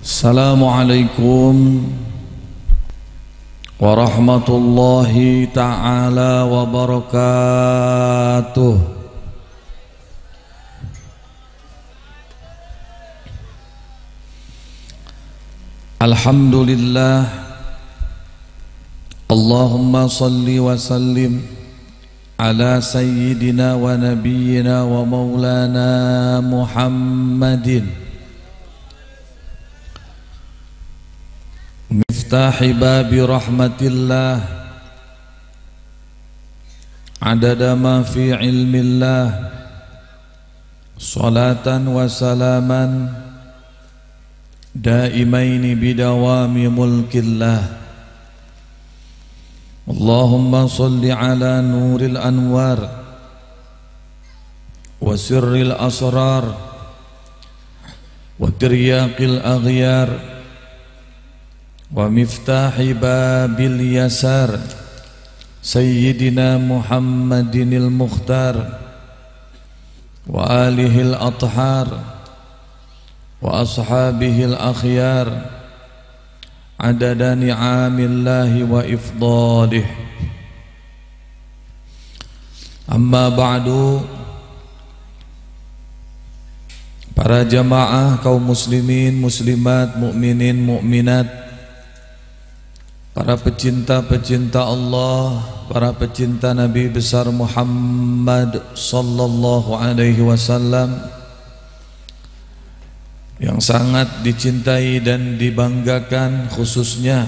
Assalamualaikum warahmatullahi ta'ala wabarakatuh. Alhamdulillah, Allahumma salli wa sallim ala sayyidina wa nabiyyina wa maulana Muhammadin miftahi babi rahmatillah adada ma fi ilmillah salatan wa salaman daimaini bidawami mulkillah. Allahumma salli ala nuril anwar wa sirril asrar wa tiryaqil aghyar wa miftahi babil yasar sayyidina Muhammadinil Mukhtar wa alihil athhar wa ashabihil akhyar adada ni'amillahi wa ifdalih. Amma ba'du, para jamaah kaum muslimin, muslimat, mukminin, mukminat, para pecinta-pecinta Allah, para pecinta Nabi besar Muhammad sallallahu alaihi wasallam yang sangat dicintai dan dibanggakan, khususnya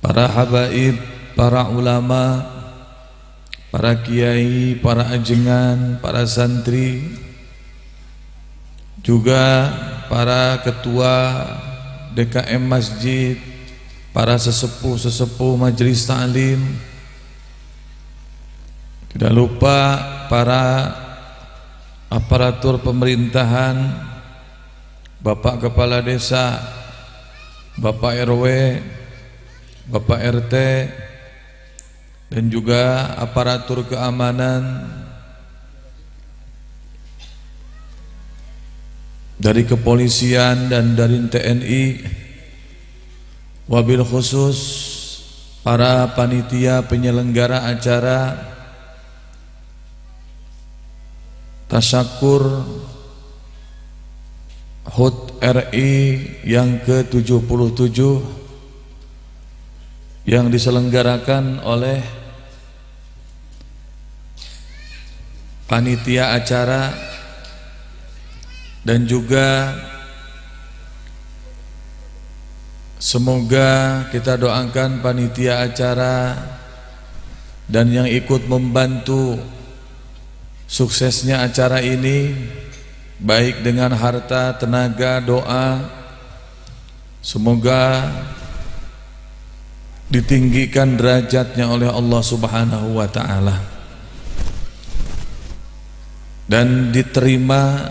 para habaib, para ulama, para kiai, para ajengan, para santri, juga para ketua DKM masjid, para sesepuh-sesepuh majelis ta'lim, tidak lupa para aparatur pemerintahan, Bapak Kepala Desa, Bapak RW, Bapak RT, dan juga aparatur keamanan dari kepolisian dan dari TNI, wabil khusus para panitia penyelenggara acara tasyakur HUT RI yang ke-77 yang diselenggarakan oleh panitia acara, dan juga semoga kita doakan panitia acara dan yang ikut membantu suksesnya acara ini, baik dengan harta, tenaga, doa, semoga ditinggikan derajatnya oleh Allah Subhanahu wa ta'ala dan diterima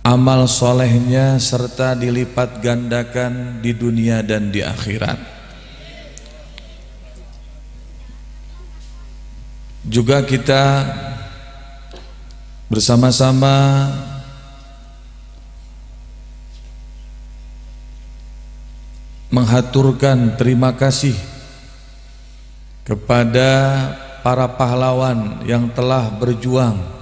amal solehnya serta dilipat gandakan di dunia dan di akhirat. Juga kita bersama-sama menghaturkan terima kasih kepada para pahlawan yang telah berjuang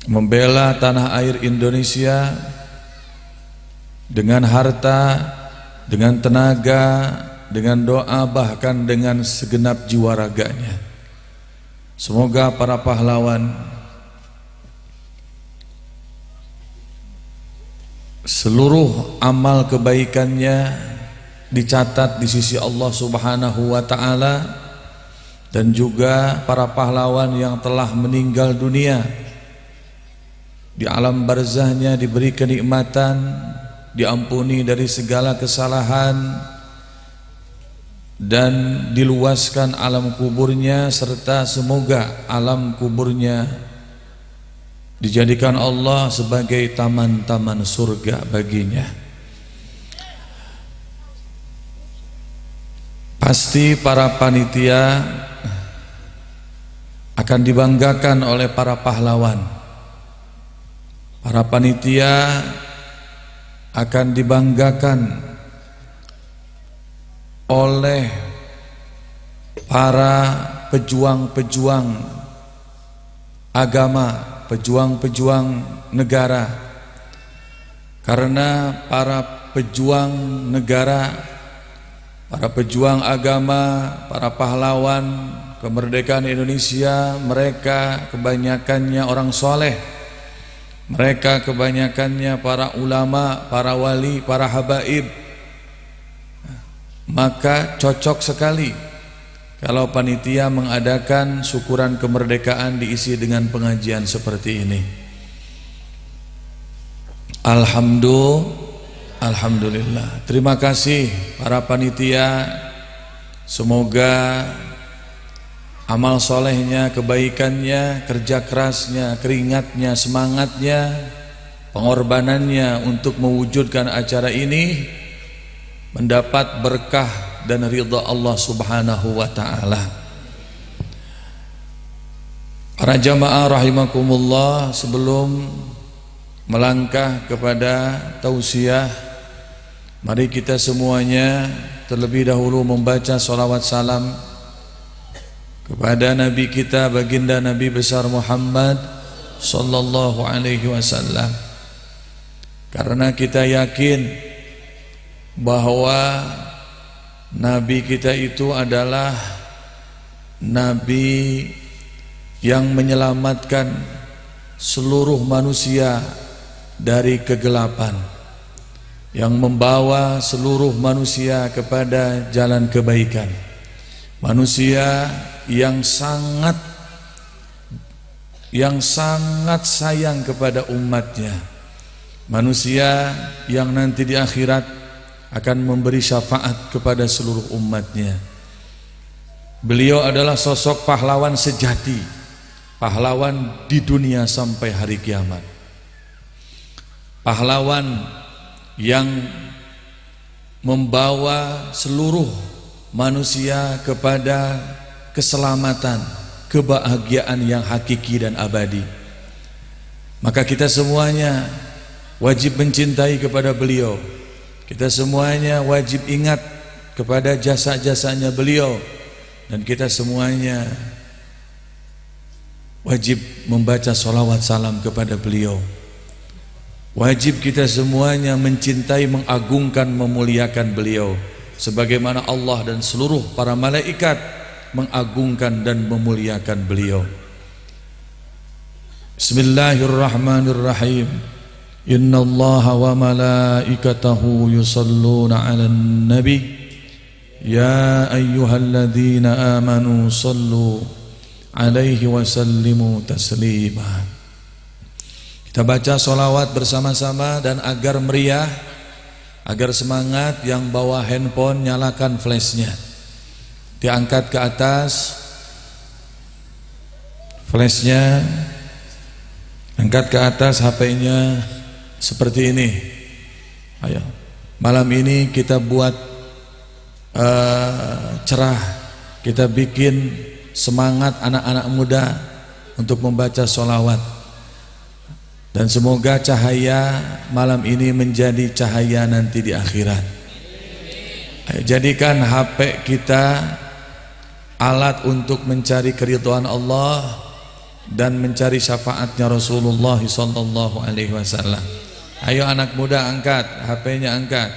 membela tanah air Indonesia dengan harta, dengan tenaga, dengan doa, bahkan dengan segenap jiwa raganya. Semoga para pahlawan seluruh amal kebaikannya dicatat di sisi Allah Subhanahu wa ta'ala, dan juga para pahlawan yang telah meninggal dunia di alam barzahnya diberi kenikmatan, diampuni dari segala kesalahan, dan diluaskan alam kuburnya, serta semoga alam kuburnya dijadikan Allah sebagai taman-taman surga baginya. Pasti para panitia akan dibanggakan oleh para pahlawan. Para panitia akan dibanggakan oleh para pejuang-pejuang agama, pejuang-pejuang negara, karena para pejuang negara, para pejuang agama, para pahlawan kemerdekaan Indonesia, mereka kebanyakannya orang soleh, mereka kebanyakannya para ulama, para wali, para habaib. Maka cocok sekali kalau panitia mengadakan syukuran kemerdekaan diisi dengan pengajian seperti ini. Alhamdulillah. Terima kasih para panitia. Semoga amal solehnya, kebaikannya, kerja kerasnya, keringatnya, semangatnya, pengorbanannya untuk mewujudkan acara ini mendapat berkah dan ridha Allah Subhanahu wa ta'ala. Para jamaah rahimakumullah, sebelum melangkah kepada tausiah, mari kita semuanya terlebih dahulu membaca salawat salam kepada Nabi kita, baginda Nabi besar Muhammad sallallahu alaihi wasallam. Karena kita yakin bahwa Nabi kita itu adalah Nabi yang menyelamatkan seluruh manusia dari kegelapan, yang membawa seluruh manusia kepada jalan kebaikan, manusia yang sangat sayang kepada umatnya, manusia yang nanti di akhirat akan memberi syafaat kepada seluruh umatnya. Beliau adalah sosok pahlawan sejati, pahlawan di dunia sampai hari kiamat, pahlawan yang membawa seluruh manusia kepada keselamatan, kebahagiaan yang hakiki dan abadi. Maka kita semuanya wajib mencintai kepada beliau. Kita semuanya wajib ingat kepada jasa-jasanya beliau, dan kita semuanya wajib membaca salawat salam kepada beliau. Wajib kita semuanya mencintai, mengagungkan, memuliakan beliau, sebagaimana Allah dan seluruh para malaikat mengagungkan dan memuliakan beliau. Bismillahirrahmanirrahim. Inna allaha wa malaikatahu yusalluna ala nabi ya ayyuhalladzina amanu sallu alaihi wa sallimu taslima. Kita baca salawat bersama-sama, dan agar meriah, agar semangat, yang bawa handphone nyalakan flashnya, diangkat ke atas flashnya, angkat ke atas HP-nya. Seperti ini. Ayo, malam ini kita buat cerah, kita bikin semangat anak-anak muda untuk membaca sholawat, dan semoga cahaya malam ini menjadi cahaya nanti di akhirat. Ayo, jadikan HP kita alat untuk mencari keridhaan Allah dan mencari syafaatnya Rasulullah sallallahu alaihi wasallam. Ayo anak muda, angkat HP-nya, angkat.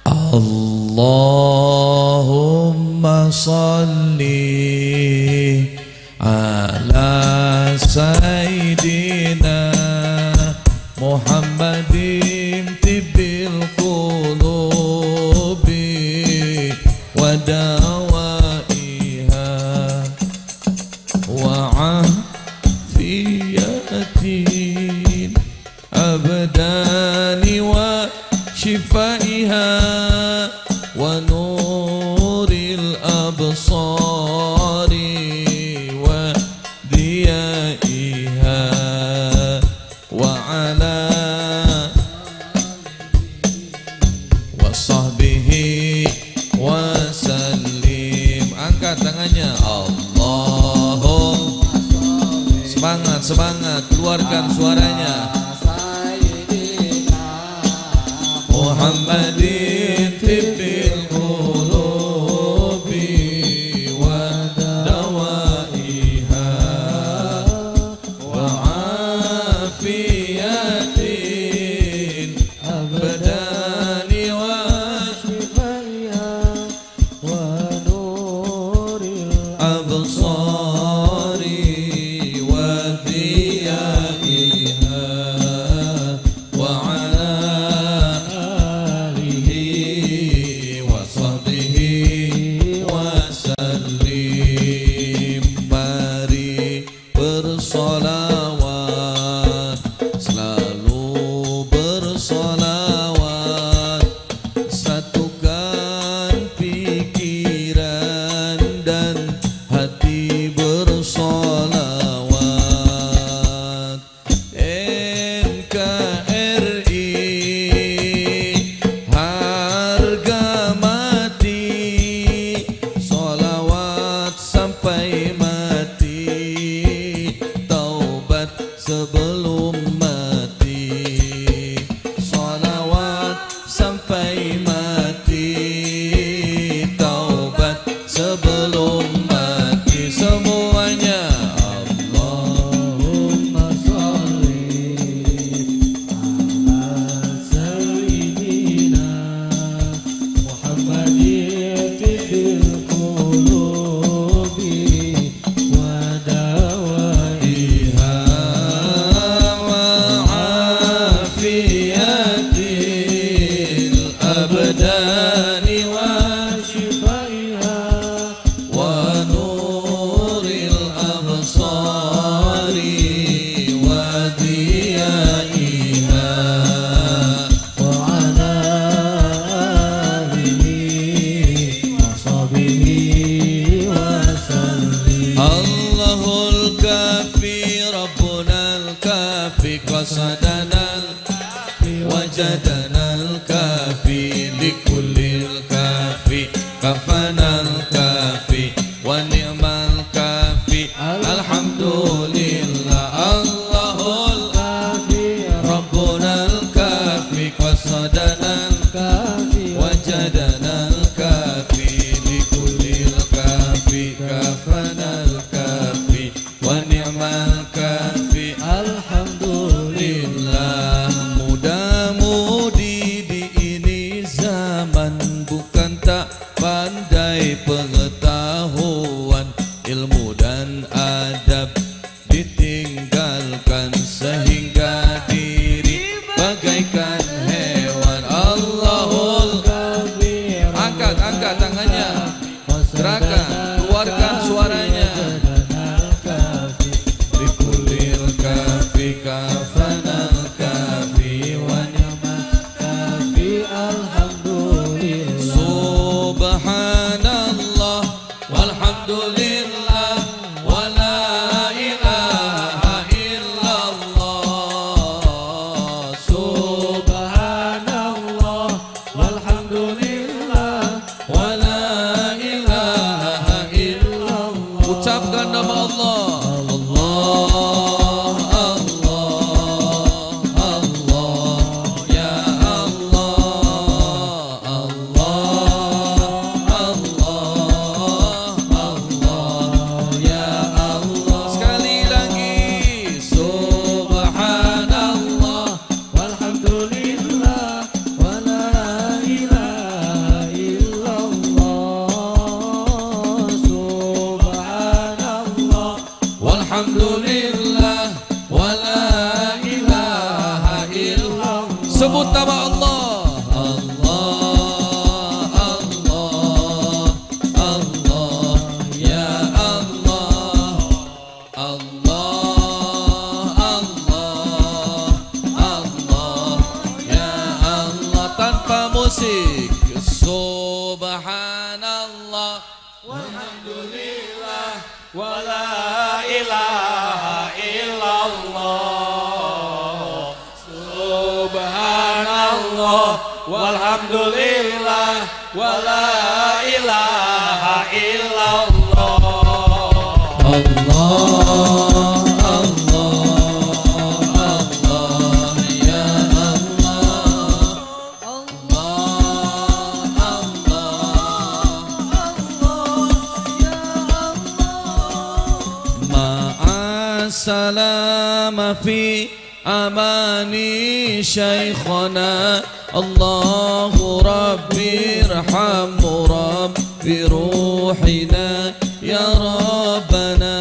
Allahumma salli ala sayyidina Muhammadin tibbil qulubi wa dawaiha wa afiyatin abdani wa shifaiha wa nuril absari wa diyaiha wa ala wa sahbihi wa sallim. Angkat tangannya. Allahumma semangat, semangat, keluarkan suaranya. sebelum mati, sholawat sampai mati, taubat sebelum mati, semuanya. Allahumma sholli ala sayyidina Muhammadin tibil qulubi wa dawaiha wa afiyatil abdani wa shifaiha wa nuril absari wa diyaiha wa ala alihi wa sahbihi wa sallim. Allahul kafi rabbunal kafi qasadanal wajadanal kafi likullil kafi kafanal kafi wa ni'mal kafi alhamdulillah. Allahul kafi rabbunal kafi qasadanal kafi wajadanal kafi likullil kafi kafanal kafi wa ni'mal kafi alhamdulillah. Muda-mudi di ini zaman bukan tak pandai pengetahuan, ilmu dan adab ditinggalkan sehingga diri bagaikan hewan. Allahul kafi, angkat tangannya, gerakan, keluarkan suaranya. Likulil kafi kafanal kafi wa ni'mal kafi alhamdulillah. Subhanallah walhamdulillah wa la ilaha illallah. Subhanallah walhamdulillah wa la ilaha illallah. Ucapkan nama Allah. Alhamdulillah wa la ilaha illallah. Sebut nama Allah. Allah, Allah, Allah, ya Allah. Allah, Allah, Allah, ya Allah. Tanpa musik. Subhanallah walhamdulillah wa la ilaha illallah. Subhanallah walhamdulillah wa la ilaha illallah. Allah, salama fi amani shaykhana. Allahu rabbi irhamhu rabbi ruhina ya rabbana.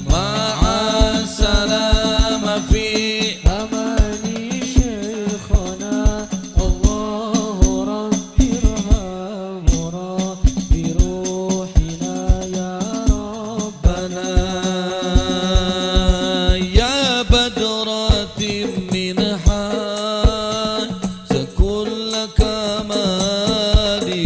Ma'a salama fi amani shaykhana. Allahu rabbi irhamhu rabbi ruhina ya rabbana. Ya badratin minha sakulla kamali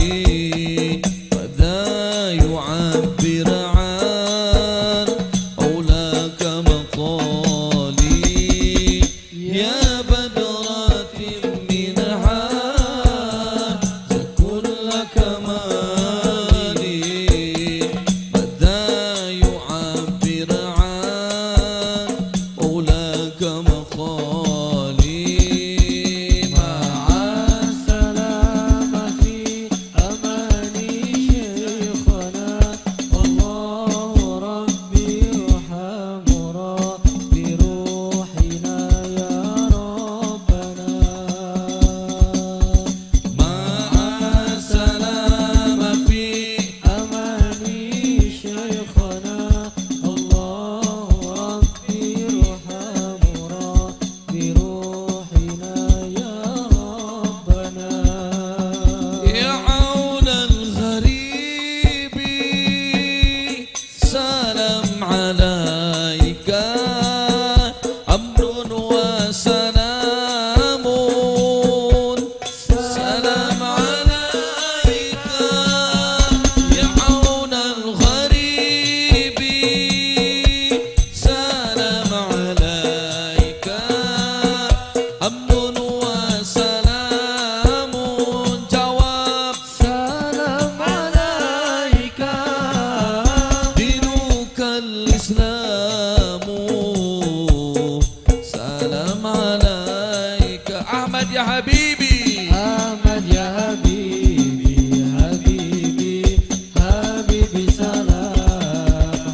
ya Habibi, Ahmad ya Habibi, Habibi, Habibi salam,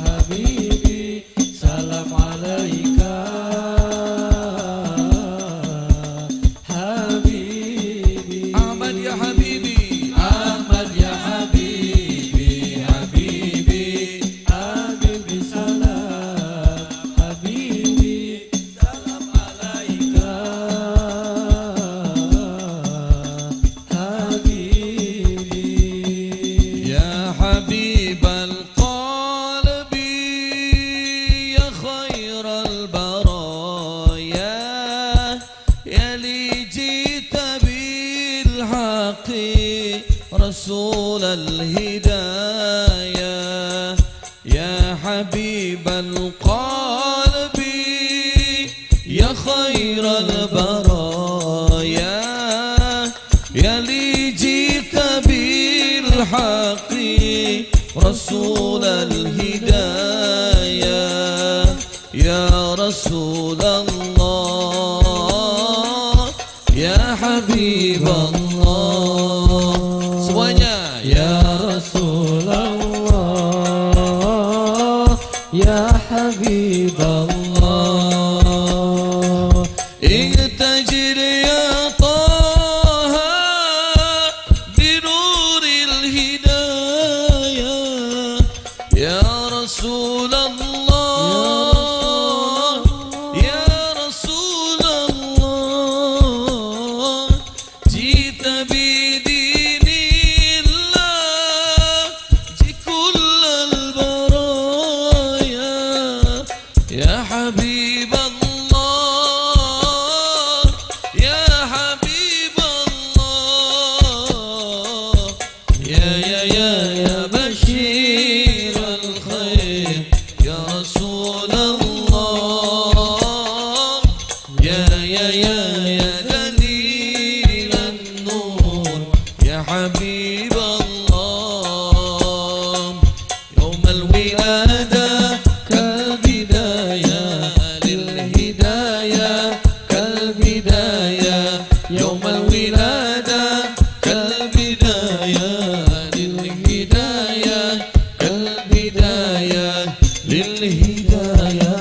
Habibi salam alaika, Habibi. Ahmad ya Habibi, Ahmad ya Habibi, Habibi, Habibi salam, Habibi salam alaika, Habibi. ya Habibal qalbi, ya khairal baraya, ya li jita bil haqi rasul al hidayah, ya Habibal qalbi, ya khairal baraya, ya li jita bil haqi rasul al hidayah, ya Rasul Allah, ya Habib Allah. Semuanya Ya Rasulullah, ya Habiballah. اغتجر يا طه بنور الهداية، يا رسول الله، يا رسول الله، جئت بدين الله كل البرايا، يا حبيب الله، يا حبيب الله، يا بشير الخير، يا رسول الله، يا دليل النور، يا حبيب الله. يوم الولادة كالبداية للهداية، كالبداية يوم الولادة كالبداية للهداية، كالبداية للهداية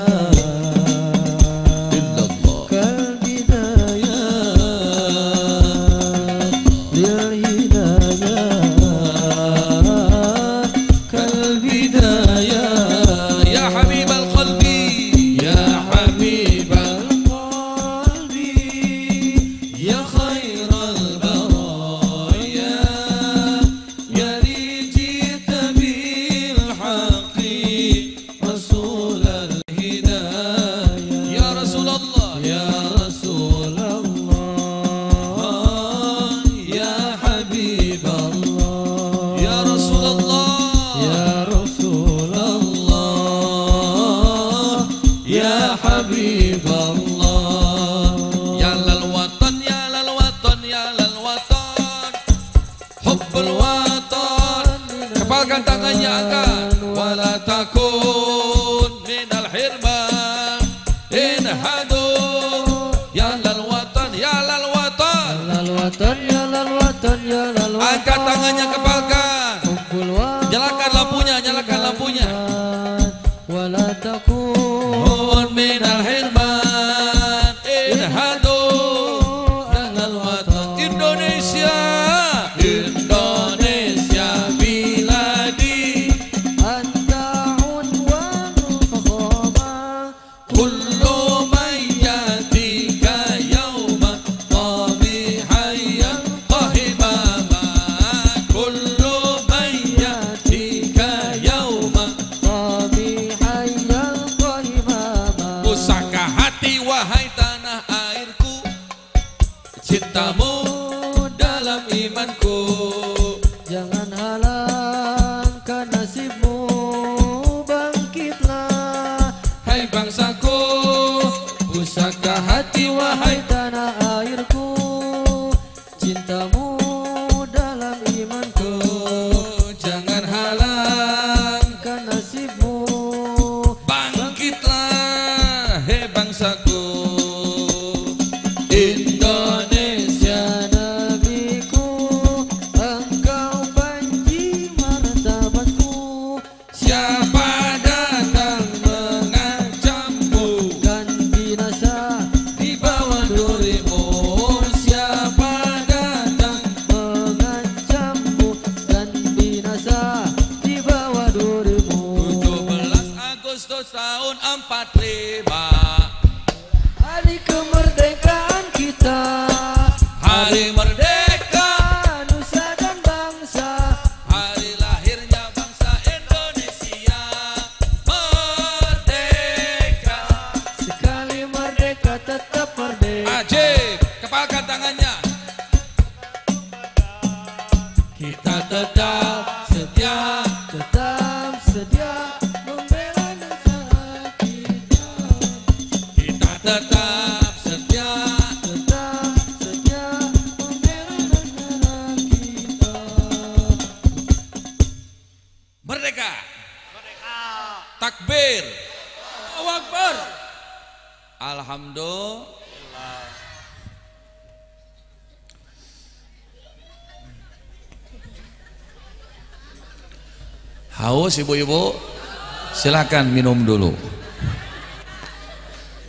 إلا الله. كالبداية للهداية، كالبداية. يا حبيب القلب، يا حبيب القلب، يا خير البرايا، يا لي جئت بالحق رسول الهداية، يا رسول الله، يا رسول الله، يا حبيب الله، يا رسول الله، يا رسول الله، يا حبيب الله. يا للوطن، يا للوطن، يا للوطن، حب الوطن. Kepalkan tangannya angkat. Wala takun minal hirman inhadu. Ya lilwatan, ya lilwatan. Lalwatan ya lalwatan ya lalwatan. Angkat tangannya, kepalkan. Hubbul watan. Nyalakan lampunya, nyalakan lampunya. Wala takun Kun minal hirman inhadu. Ya lilwatan. Indonesia, Indonesia biladi. anta unwanul fakhama. Kullu man yatika yawma qamihayyan qahimama. Kullu man yatika yawma. Qami hayyal qahimama. Pusaka hati wahai tanah airku, cintamu dalam imanku. Jangan halangkan nasibmu, bangkitlah Hai bangsaku, pusaka hati wahai. wahai tanah airku, cintamu dalam imanku. Jangan halangkan Nasibmu bangkitlah, hei bangsaku. Indonesia tetap setia membela negara kita. merdeka. Takbir. Allahu Akbar. Alhamdulillah. Haus ibu-ibu? Silakan minum dulu.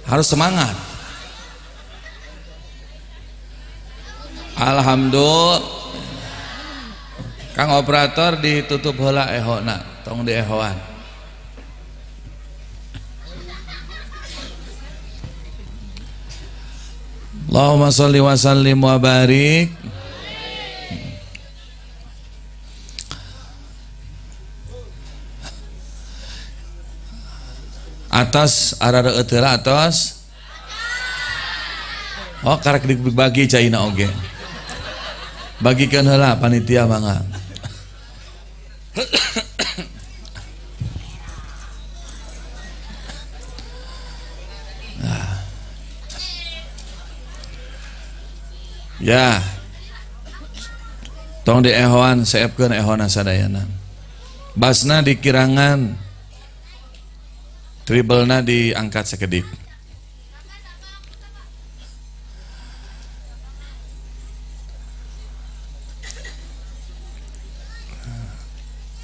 Harus semangat. Alhamdulillah. Kang operator ditutup heula ehona, tong di ehoan. Allahumma sholli wa sallim wa barik. Atas arara euteulah atas. Oh karek dibagi caina oge. Bagikeun heula panitia mangga. Ya, tong di ehoan seepkeun ehona sadayana. Basna di kirangan, tribalna diangkat sekedik.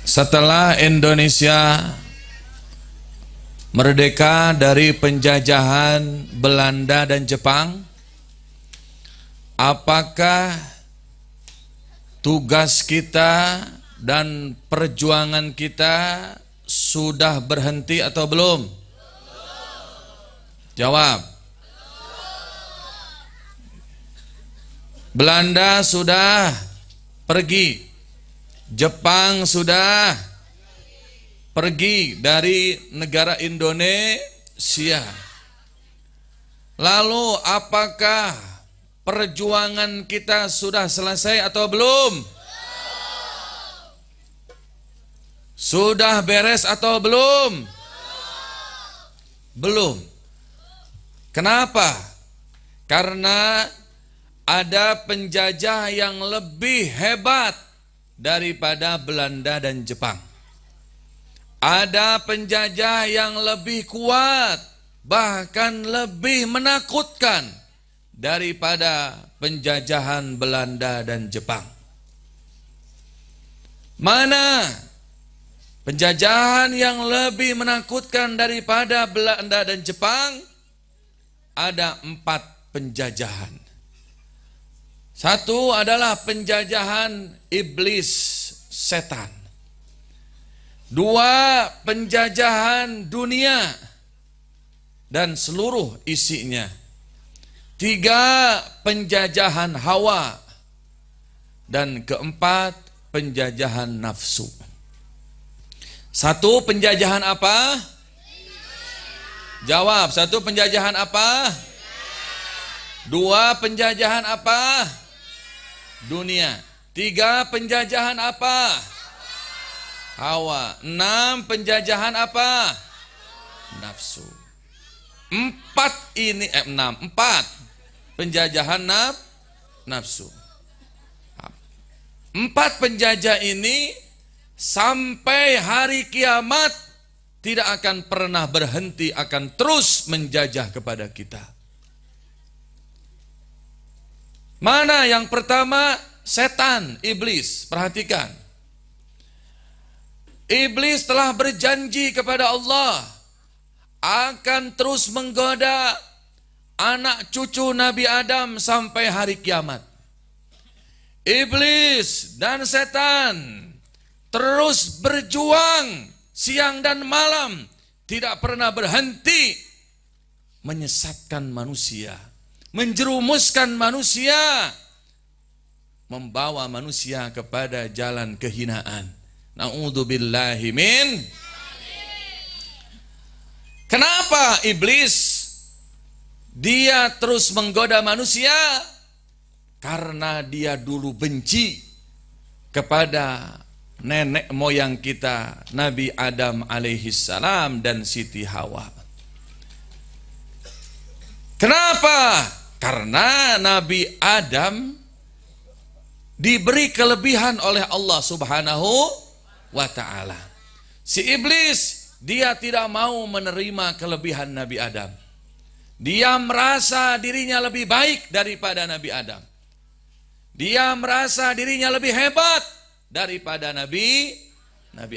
Setelah Indonesia merdeka dari penjajahan Belanda dan Jepang, apakah tugas kita dan perjuangan kita sudah berhenti atau belum? Jawab. Belanda sudah pergi, Jepang sudah pergi dari negara Indonesia. Lalu apakah perjuangan kita sudah selesai atau belum? Sudah beres atau belum? Belum. Kenapa? Karena ada penjajah yang lebih hebat daripada Belanda dan Jepang. Ada penjajah yang lebih kuat, bahkan lebih menakutkan daripada penjajahan Belanda dan Jepang. Mana penjajahan yang lebih menakutkan daripada Belanda dan Jepang? Ada 4 penjajahan. Satu adalah penjajahan iblis, setan. 2, penjajahan dunia dan seluruh isinya. 3, penjajahan hawa. Dan keempat, penjajahan nafsu. 1, penjajahan apa? Jawab. 1, penjajahan apa? 2, penjajahan apa? Dunia. 3, penjajahan apa? Hawa. 6, penjajahan apa? Nafsu. 4 penjajahan nafsu. 4 penjajah ini sampai hari kiamat tidak akan pernah berhenti, akan terus menjajah kepada kita. Mana yang pertama? Setan, iblis. Perhatikan. Iblis telah berjanji kepada Allah akan terus menggoda anak cucu Nabi Adam sampai hari kiamat. Iblis dan setan terus berjuang siang dan malam, tidak pernah berhenti menyesatkan manusia, menjerumuskan manusia, membawa manusia kepada jalan kehinaan. Na'udzubillahi min. Kenapa iblis dia terus menggoda manusia? Karena dia dulu benci kepada nenek moyang kita, Nabi Adam alaihissalam dan Siti Hawa. Kenapa? Karena Nabi Adam diberi kelebihan oleh Allah Subhanahu wa ta'ala. Si iblis, dia tidak mau menerima kelebihan Nabi Adam. Dia merasa dirinya lebih baik daripada Nabi Adam. Dia merasa dirinya lebih hebat daripada Nabi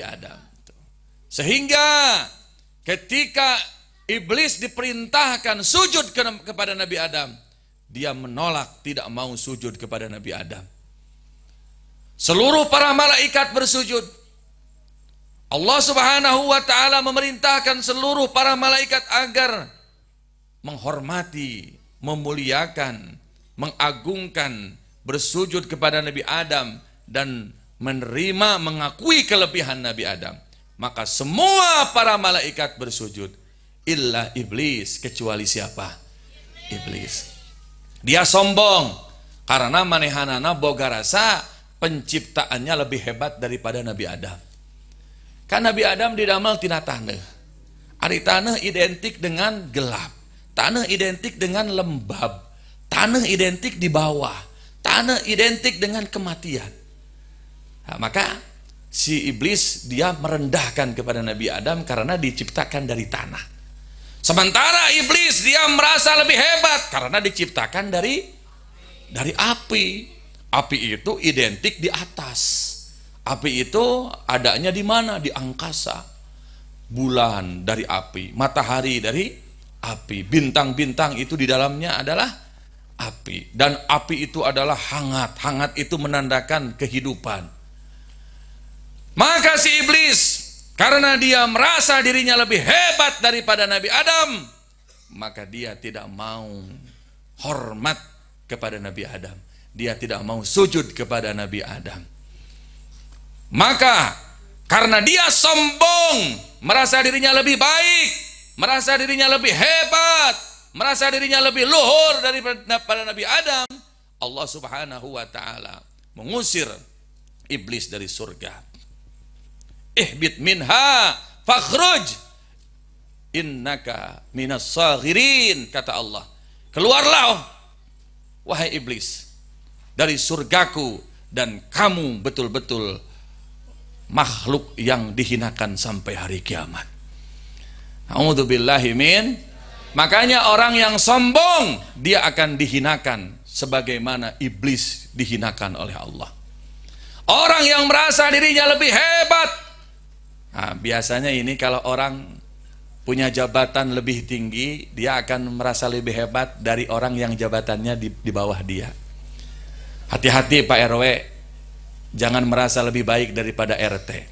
Adam. Sehingga ketika iblis diperintahkan sujud kepada Nabi Adam, dia menolak, tidak mau sujud kepada Nabi Adam. Seluruh para malaikat bersujud. Allah Subhanahu wa ta'ala memerintahkan seluruh para malaikat agar menghormati, memuliakan, mengagungkan, bersujud kepada Nabi Adam dan menerima, mengakui kelebihan Nabi Adam. Maka semua para malaikat bersujud, illa iblis, kecuali siapa? Iblis. Dia sombong karena manehanana boga rasa penciptaannya lebih hebat daripada Nabi Adam. Kan Nabi Adam didamel tina taneuh. Ari taneuh identik dengan gelap, taneuh identik dengan lembab, taneuh identik di bawah, taneuh identik dengan kematian. Nah, maka si iblis dia merendahkan kepada Nabi Adam karena diciptakan dari tanah. Sementara iblis dia merasa lebih hebat karena diciptakan dari api. Api itu identik di atas. Api itu adanya di mana? Di angkasa. Bulan dari api, matahari dari api, bintang-bintang itu di dalamnya adalah api. Dan api itu adalah hangat. Hangat itu menandakan kehidupan. Maka si iblis, karena dia merasa dirinya lebih hebat daripada Nabi Adam, maka dia tidak mau hormat kepada Nabi Adam. Dia tidak mau sujud kepada Nabi Adam. Maka karena dia sombong, merasa dirinya lebih baik, merasa dirinya lebih hebat, merasa dirinya lebih luhur daripada Nabi Adam, Allah Subhanahu wa ta'ala mengusir iblis dari surga. Ihbit minha fakhruj innaka minas saghirin, kata Allah. Keluarlah wahai iblis dari surgaku, dan kamu betul-betul makhluk yang dihinakan sampai hari kiamat. A'udzubillahi min. Makanya orang yang sombong dia akan dihinakan sebagaimana iblis dihinakan oleh Allah. Orang yang merasa dirinya lebih hebat, nah, biasanya ini kalau orang punya jabatan lebih tinggi, dia akan merasa lebih hebat dari orang yang jabatannya di bawah dia. Hati-hati Pak RW, jangan merasa lebih baik daripada RT.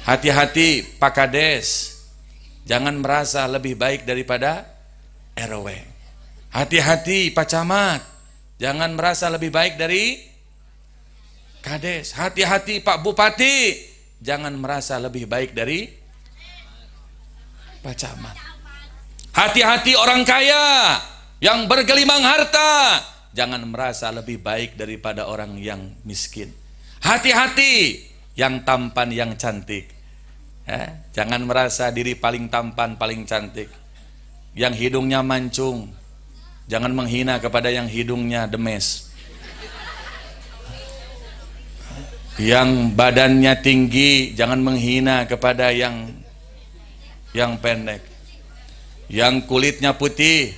Hati-hati Pak Kades, jangan merasa lebih baik daripada RW. Hati-hati Pak Camat, jangan merasa lebih baik dari Kades. Hati-hati Pak Bupati, jangan merasa lebih baik dari Pak Camat. Hati-hati orang kaya yang bergelimang harta, jangan merasa lebih baik daripada orang yang miskin. Hati-hati yang tampan, yang cantik, jangan merasa diri paling tampan, paling cantik. Yang hidungnya mancung, jangan menghina kepada yang hidungnya demes. Yang badannya tinggi, jangan menghina kepada yang pendek. Yang kulitnya putih,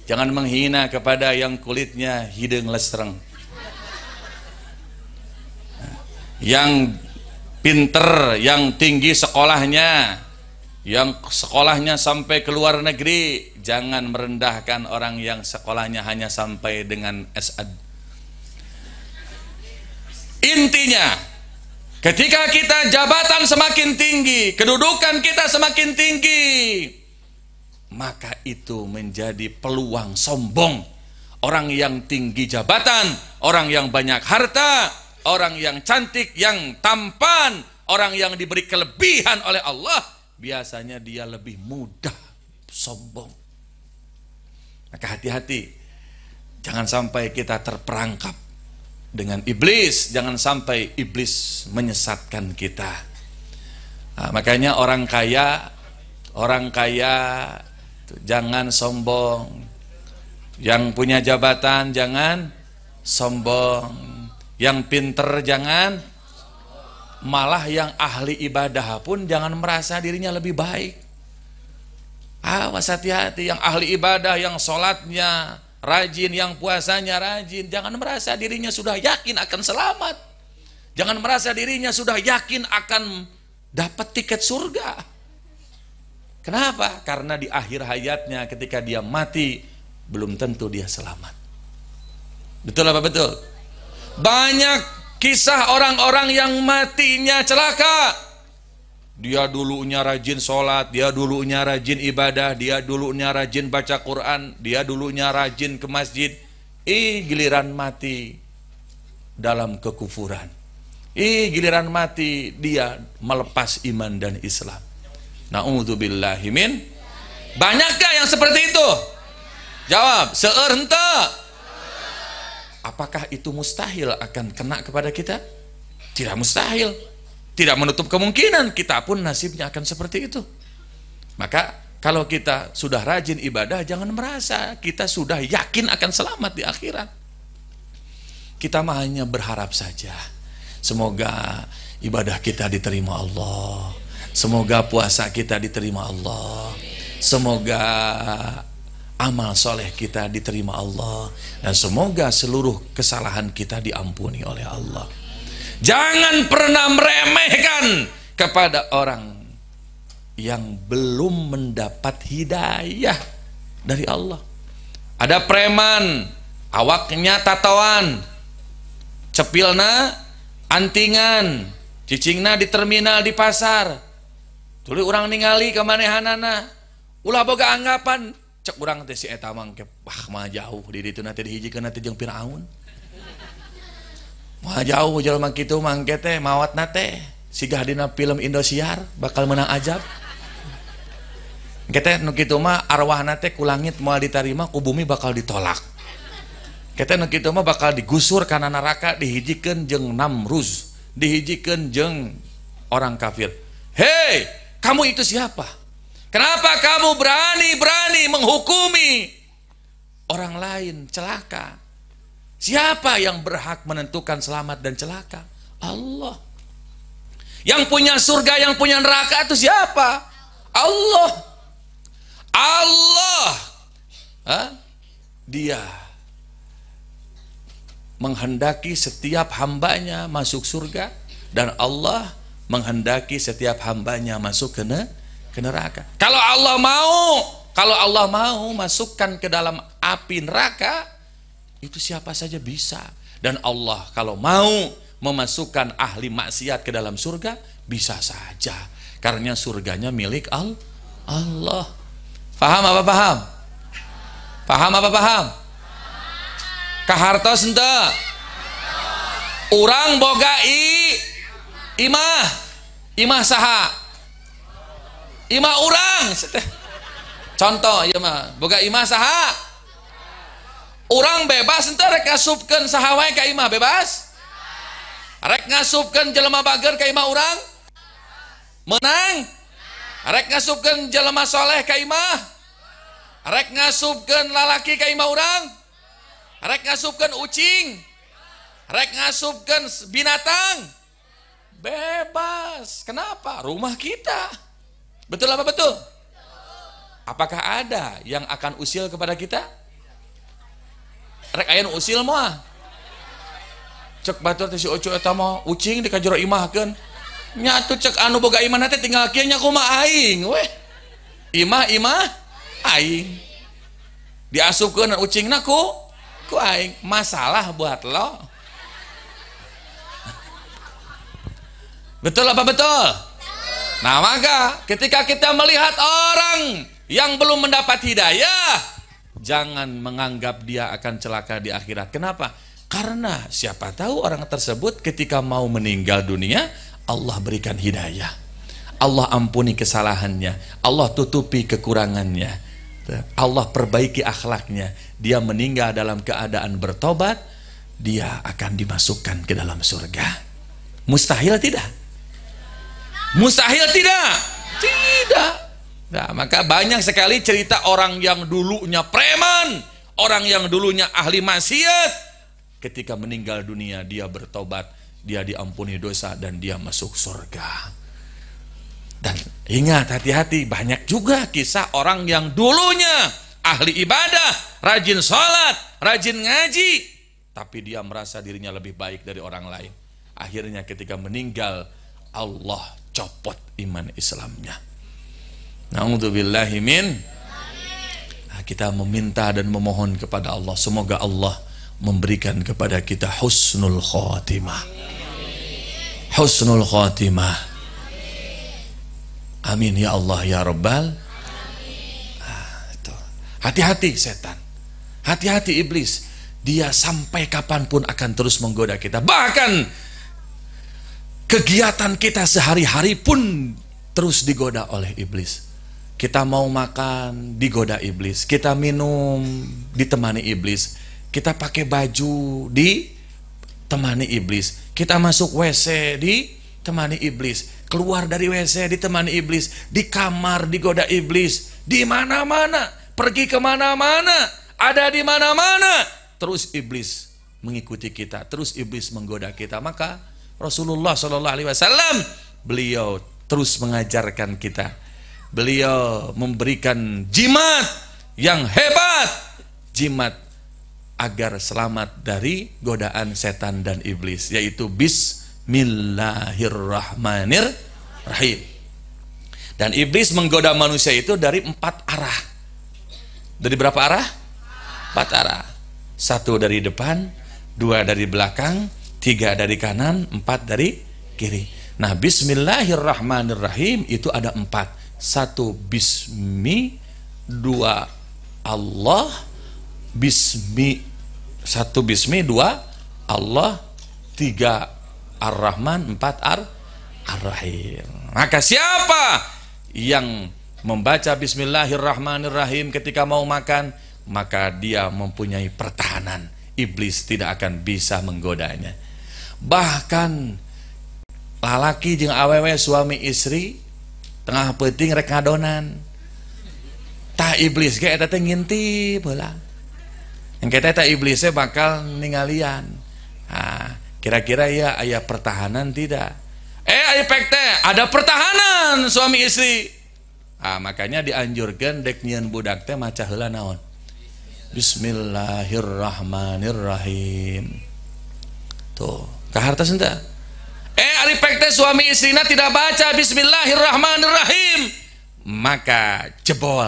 jangan menghina kepada yang kulitnya hidung lesreng. Yang pinter, yang tinggi sekolahnya, yang sekolahnya sampai ke luar negeri, jangan merendahkan orang yang sekolahnya hanya sampai dengan S.Ad. Intinya, ketika kita jabatan semakin tinggi, kedudukan kita semakin tinggi, maka itu menjadi peluang sombong. Orang yang tinggi jabatan, orang yang banyak harta, orang yang cantik, yang tampan, orang yang diberi kelebihan oleh Allah, biasanya dia lebih mudah sombong. Maka hati-hati, jangan sampai kita terperangkap dengan iblis, jangan sampai iblis menyesatkan kita. Nah, makanya orang kaya jangan sombong. Yang punya jabatan jangan sombong. Yang pinter jangan, malah yang ahli ibadah pun jangan merasa dirinya lebih baik. Awas, hati-hati. Yang ahli ibadah, yang sholatnya rajin, yang puasanya rajin, jangan merasa dirinya sudah yakin akan selamat. Jangan merasa dirinya sudah yakin akan dapat tiket surga. Kenapa? Karena di akhir hayatnya ketika dia mati, belum tentu dia selamat. Betul apa betul? Banyak kisah orang-orang yang matinya celaka. Dia dulunya rajin sholat, dia dulunya rajin ibadah, dia dulunya rajin baca Quran, dia dulunya rajin ke masjid. Giliran mati dalam kekufuran. Giliran mati dia melepas iman dan Islam. Na'udzubillahi min. Banyakkah yang seperti itu? Jawab, seueur henteu. Apakah itu mustahil akan kena kepada kita? Tidak mustahil. Tidak menutup kemungkinan kita pun nasibnya akan seperti itu. Maka kalau kita sudah rajin ibadah, jangan merasa kita sudah yakin akan selamat di akhirat. Kita hanya berharap saja, semoga ibadah kita diterima Allah, semoga puasa kita diterima Allah, semoga amal soleh kita diterima Allah, dan semoga seluruh kesalahan kita diampuni oleh Allah. Jangan pernah meremehkan kepada orang yang belum mendapat hidayah dari Allah. Ada preman, awaknya tatoan, cepilna antingan, cicingna di terminal di pasar. Tuluy urang ningali ka manehanana, ulah boga anggapan cek urang teh si eta mah wah mah jauh di ditu teh dihijikeun teh jeung Firaun. Mah jauh jelema kitu mangke teh mawatna teh sigah dina film Indosiar bakal menang ajab. Engke teh nu kitu mah arwahna teh ku langit moal ditarima, ku bumi bakal ditolak. Kita nu kitu mah bakal digusur kana neraka, dihijikeun jeung Namruz, dihijikeun jeung orang kafir. Hei, kamu itu siapa? Kenapa kamu berani-berani menghukumi orang lain celaka? Siapa yang berhak menentukan selamat dan celaka? Allah. Yang punya surga, yang punya neraka itu siapa? Allah. Allah. Dia menghendaki setiap hambanya masuk surga, dan Allah menghendaki setiap hambanya masuk ke neraka. Kalau Allah mau masukkan ke dalam api neraka, itu siapa saja bisa. Dan Allah kalau mau memasukkan ahli maksiat ke dalam surga, bisa saja, karena surganya milik Allah. Paham apa paham? Paham apa paham? Kahartos ente urang boga imah saha? Imah urang. Contoh ieu mah boga imah saha? Urang bebas ente rek ngasupkeun saha wae ka imah bebas? Rek ngasupkeun jelema bager ka imah urang? Menang? Rek ngasupkeun jelema soleh ka imah? Rek ngasupkeun lalaki ka imah urang? Rek ngasupkeun ucing? Rek ngasupkeun binatang? Bebas. Kenapa? Rumah kita. Betul apa betul? Apakah ada yang akan usil kepada kita? Rek aya nu usil moal. Cek batur teh si Oco eta mah ucing di kajero imahkeun. Nya atuh cek anu boga imah teh tinggal kieu nya kumaha aing weh. Imah aing. Diasupkeun ucingna ku aing. Masalah buat lo. Betul apa betul? Nah maka ketika kita melihat orang yang belum mendapat hidayah, jangan menganggap dia akan celaka di akhirat. Kenapa? Karena siapa tahu orang tersebut ketika mau meninggal dunia, Allah berikan hidayah, Allah ampuni kesalahannya, Allah tutupi kekurangannya, Allah perbaiki akhlaknya. Dia meninggal dalam keadaan bertobat, dia akan dimasukkan ke dalam surga. Mustahil tidak? Mustahil tidak? Tidak. Nah, maka banyak sekali cerita orang yang dulunya preman, Orang yang dulunya ahli maksiat, ketika meninggal dunia dia bertobat, dia diampuni dosa dan dia masuk surga. Dan ingat, hati-hati, banyak juga kisah orang yang dulunya ahli ibadah, rajin sholat, rajin ngaji, tapi dia merasa dirinya lebih baik dari orang lain. Akhirnya ketika meninggal, Allah copot iman Islamnya. Na'udzubillahi min. Nah, kita meminta dan memohon kepada Allah, semoga Allah memberikan kepada kita husnul khotimah. Husnul khotimah. Amin ya Allah ya Rabbal. Hati-hati setan, hati-hati iblis. Dia sampai kapanpun akan terus menggoda kita. Bahkan kegiatan kita sehari-hari pun terus digoda oleh iblis. Kita mau makan, digoda iblis. Kita minum, ditemani iblis. Kita pakai baju, ditemani iblis. Kita masuk WC, ditemani iblis. Keluar dari WC, ditemani iblis. Di kamar, digoda iblis. Di mana-mana, pergi kemana-mana, ada di mana-mana, terus iblis mengikuti kita, terus iblis menggoda kita. Maka Rasulullah SAW, beliau terus mengajarkan kita. Beliau memberikan jimat yang hebat, jimat agar selamat dari godaan setan dan iblis, yaitu Bismillahirrahmanirrahim. Dan iblis menggoda manusia itu dari 4 arah. Dari berapa arah? 4 arah. 1 dari depan, 2 dari belakang, 3 dari kanan, 4 dari kiri. Nah, Bismillahirrahmanirrahim itu ada 4. 1 Bismi, 2 Allah, 1 Bismi, 2 Allah, 3 Ar-Rahman, 4 Ar-Rahim. Maka siapa yang membaca Bismillahirrahmanirrahim ketika mau makan, maka dia mempunyai pertahanan. Iblis tidak akan bisa menggodanya. Bahkan lalaki jeung awewe suami istri tengah peuting rek ngadonan, tah iblis ge eta teh ngintip heula. Engke teh iblisnya bakal ninggalian. Nah, kira-kira ya aya pertahanan tidak? Aya pek teh ada pertahanan suami istri. Ah, makanya dianjurkan dek nyieun budak teh maca heula naon? Bismillahirrahmanirrahim. Tuh, kahartos henteu? Ari pek teh suami istrina tidak baca Bismillahirrahmanirrahim, maka jebol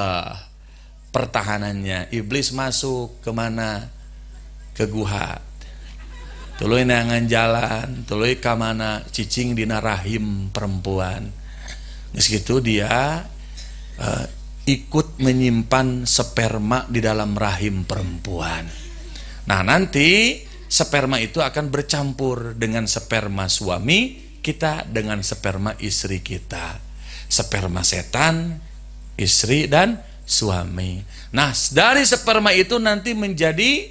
pertahanannya. Iblis masuk kemana? Ke guhat. Tuluy neangan jalan, tuluy ka mana? Cicing dina rahim perempuan. Geus kitu dia ikut menyimpan sperma di dalam rahim perempuan. Nah, nanti sperma itu akan bercampur dengan sperma suami kita, dengan sperma istri kita. Sperma setan, istri dan suami. Nah, dari sperma itu nanti menjadi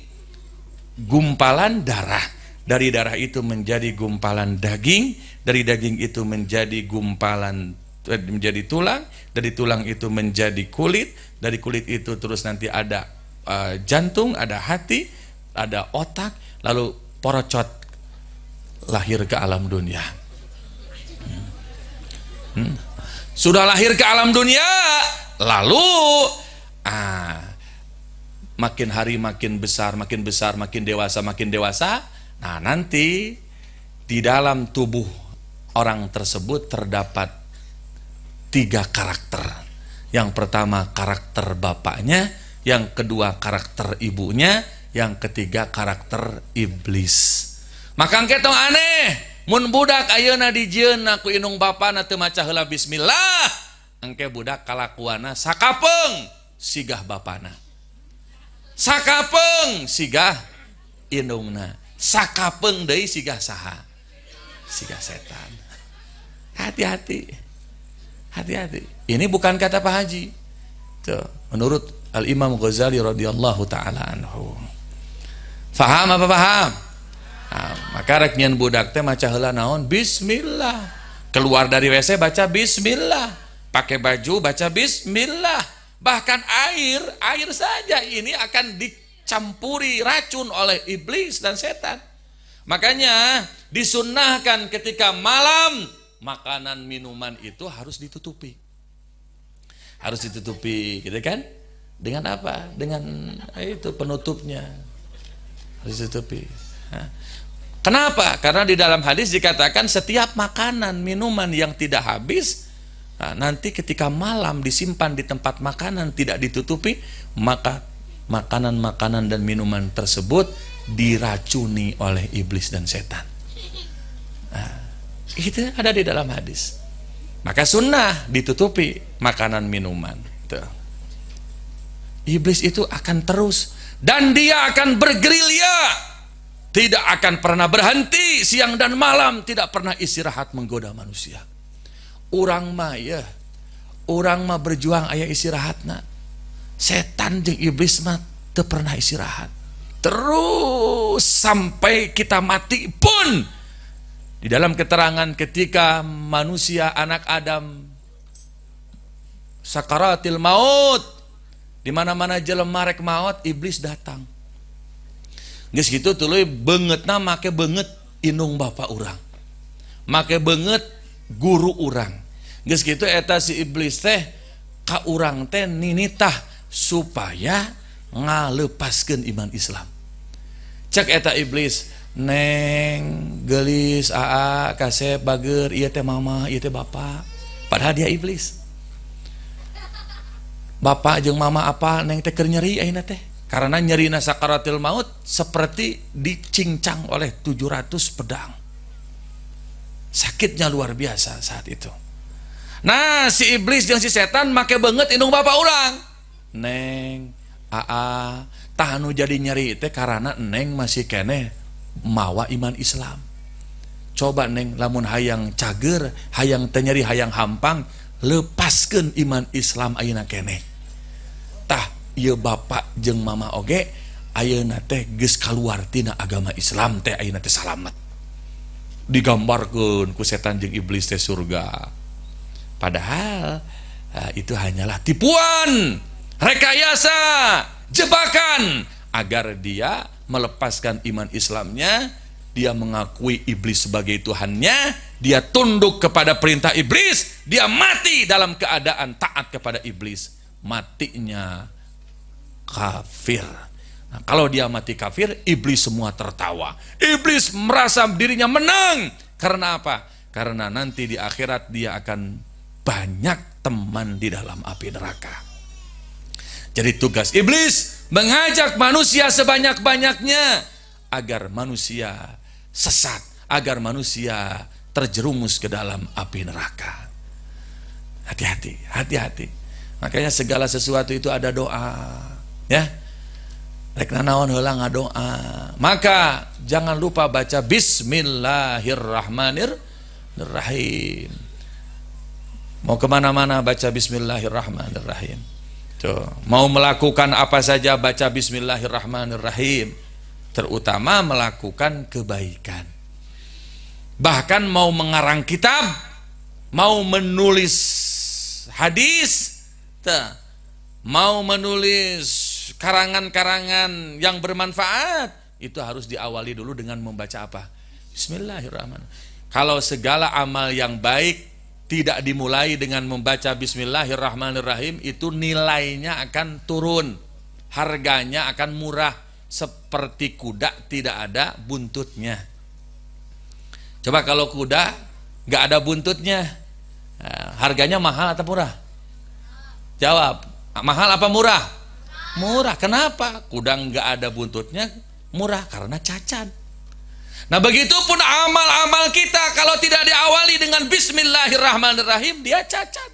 gumpalan darah. Dari darah itu menjadi gumpalan daging. Dari daging itu menjadi gumpalan, menjadi tulang. Dari tulang itu menjadi kulit. Dari kulit itu terus nanti ada jantung, ada hati, ada otak, lalu porocot lahir ke alam dunia. Sudah lahir ke alam dunia, lalu makin hari makin besar, makin besar, makin dewasa, makin dewasa. Nah, nanti di dalam tubuh orang tersebut terdapat 3 karakter. Yang pertama karakter bapaknya, yang kedua karakter ibunya, yang ketiga karakter iblis. Maka engke tong aneh, mun budak ayeuna dijieun ku indung bapana teu maca heula bismillah, engke budak kalakuana sakapeung sigah bapana, sakapeung sigah indungna, sakapeung deui sigah saha? Sigah setan. Hati-hati, hati-hati. Ini bukan kata Pak Haji. Tuh, menurut Al-Imam Ghazali radhiyallahu taala anhu. Faham apa paham? Nah, maka rek nyieun budak teh maca heula naon? Bismillah. Keluar dari WC baca bismillah. Pakai baju baca bismillah. Bahkan air saja ini akan dicampuri racun oleh iblis dan setan. Makanya disunnahkan ketika malam makanan minuman itu harus ditutupi. Harus ditutupi, gitu kan? Dengan apa? Dengan itu penutupnya. Harus ditutupi. Nah, kenapa? Karena di dalam hadis dikatakan setiap makanan, minuman yang tidak habis, nah, nanti ketika malam disimpan di tempat makanan tidak ditutupi, maka makanan-makanan dan minuman tersebut diracuni oleh iblis dan setan. Nah, itu ada di dalam hadis. Maka sunnah ditutupi makanan minuman. Tuh. Iblis itu akan terus dan dia akan bergerilya, tidak akan pernah berhenti siang dan malam, tidak pernah istirahat menggoda manusia. Orang mah ya, orang mah berjuang aya istirahatna. Setan jeung iblis mah teu pernah istirahat. Terus sampai kita mati pun. Di dalam keterangan ketika manusia anak Adam sakaratil maut, di mana-mana jelema rek maut, iblis datang. Geus kitu tuluy beungeutna make beungeut indung bapa urang. Make beungeut guru urang. Geus kitu eta si iblis teh ka urang teh ninitah supaya ngalepaskeun iman Islam. Cek eta iblis, neng gelis aa kasep bager ieu teh mama ieu teh bapa. Padahal dia iblis. Bapak jeung mama apa neng teh keur nyeri ayeuna teh. Karena nyerina sakaratil maut seperti dicincang oleh 700 pedang. Sakitnya luar biasa saat itu. Nah, si iblis jeung si setan make beungeut indung bapa urang. Neng, aa, tah anu jadi nyeri teh karena neng masih keneh mawa iman Islam. Coba neng lamun hayang cager, hayang teu nyeri, hayang hampang, lepaskeun iman Islam ayeuna keneh. Tah ieu bapak jeung mama oge ayeuna teh geus kaluar tina agama Islam teh ayeuna teh salamet. Digambarkeun ku setan jeung iblis teh surga. Padahal itu hanyalah tipuan, rekayasa, jebakan agar dia melepaskan iman Islamnya, dia mengakui iblis sebagai Tuhannya, dia tunduk kepada perintah iblis, dia mati dalam keadaan taat kepada iblis, matinya kafir. Nah, kalau dia mati kafir, iblis semua tertawa. Iblis merasa dirinya menang. Karena apa? Karena nanti di akhirat dia akan banyak teman di dalam api neraka. Jadi tugas iblis mengajak manusia sebanyak-banyaknya agar manusia sesat, agar manusia terjerumus ke dalam api neraka. Hati-hati, hati-hati. Makanya segala sesuatu itu ada doa, ya. Rek nanaon heula ngadoa. Maka jangan lupa baca Bismillahirrahmanirrahim. Mau kemana-mana baca Bismillahirrahmanirrahim. Tuh, mau melakukan apa saja baca Bismillahirrahmanirrahim. Terutama melakukan kebaikan. Bahkan mau mengarang kitab, mau menulis hadis, mau menulis karangan-karangan yang bermanfaat, itu harus diawali dulu dengan membaca apa? Bismillahirrahmanirrahim. Kalau segala amal yang baik tidak dimulai dengan membaca Bismillahirrahmanirrahim, itu nilainya akan turun, harganya akan murah, seperti kuda tidak ada buntutnya. Coba kalau kuda nggak ada buntutnya, harganya mahal atau murah? Jawab, mahal apa murah? Murah. Kenapa? Kuda nggak ada buntutnya murah karena cacat. Nah, begitupun amal-amal kita kalau tidak diawali dengan Bismillahirrahmanirrahim, dia cacat.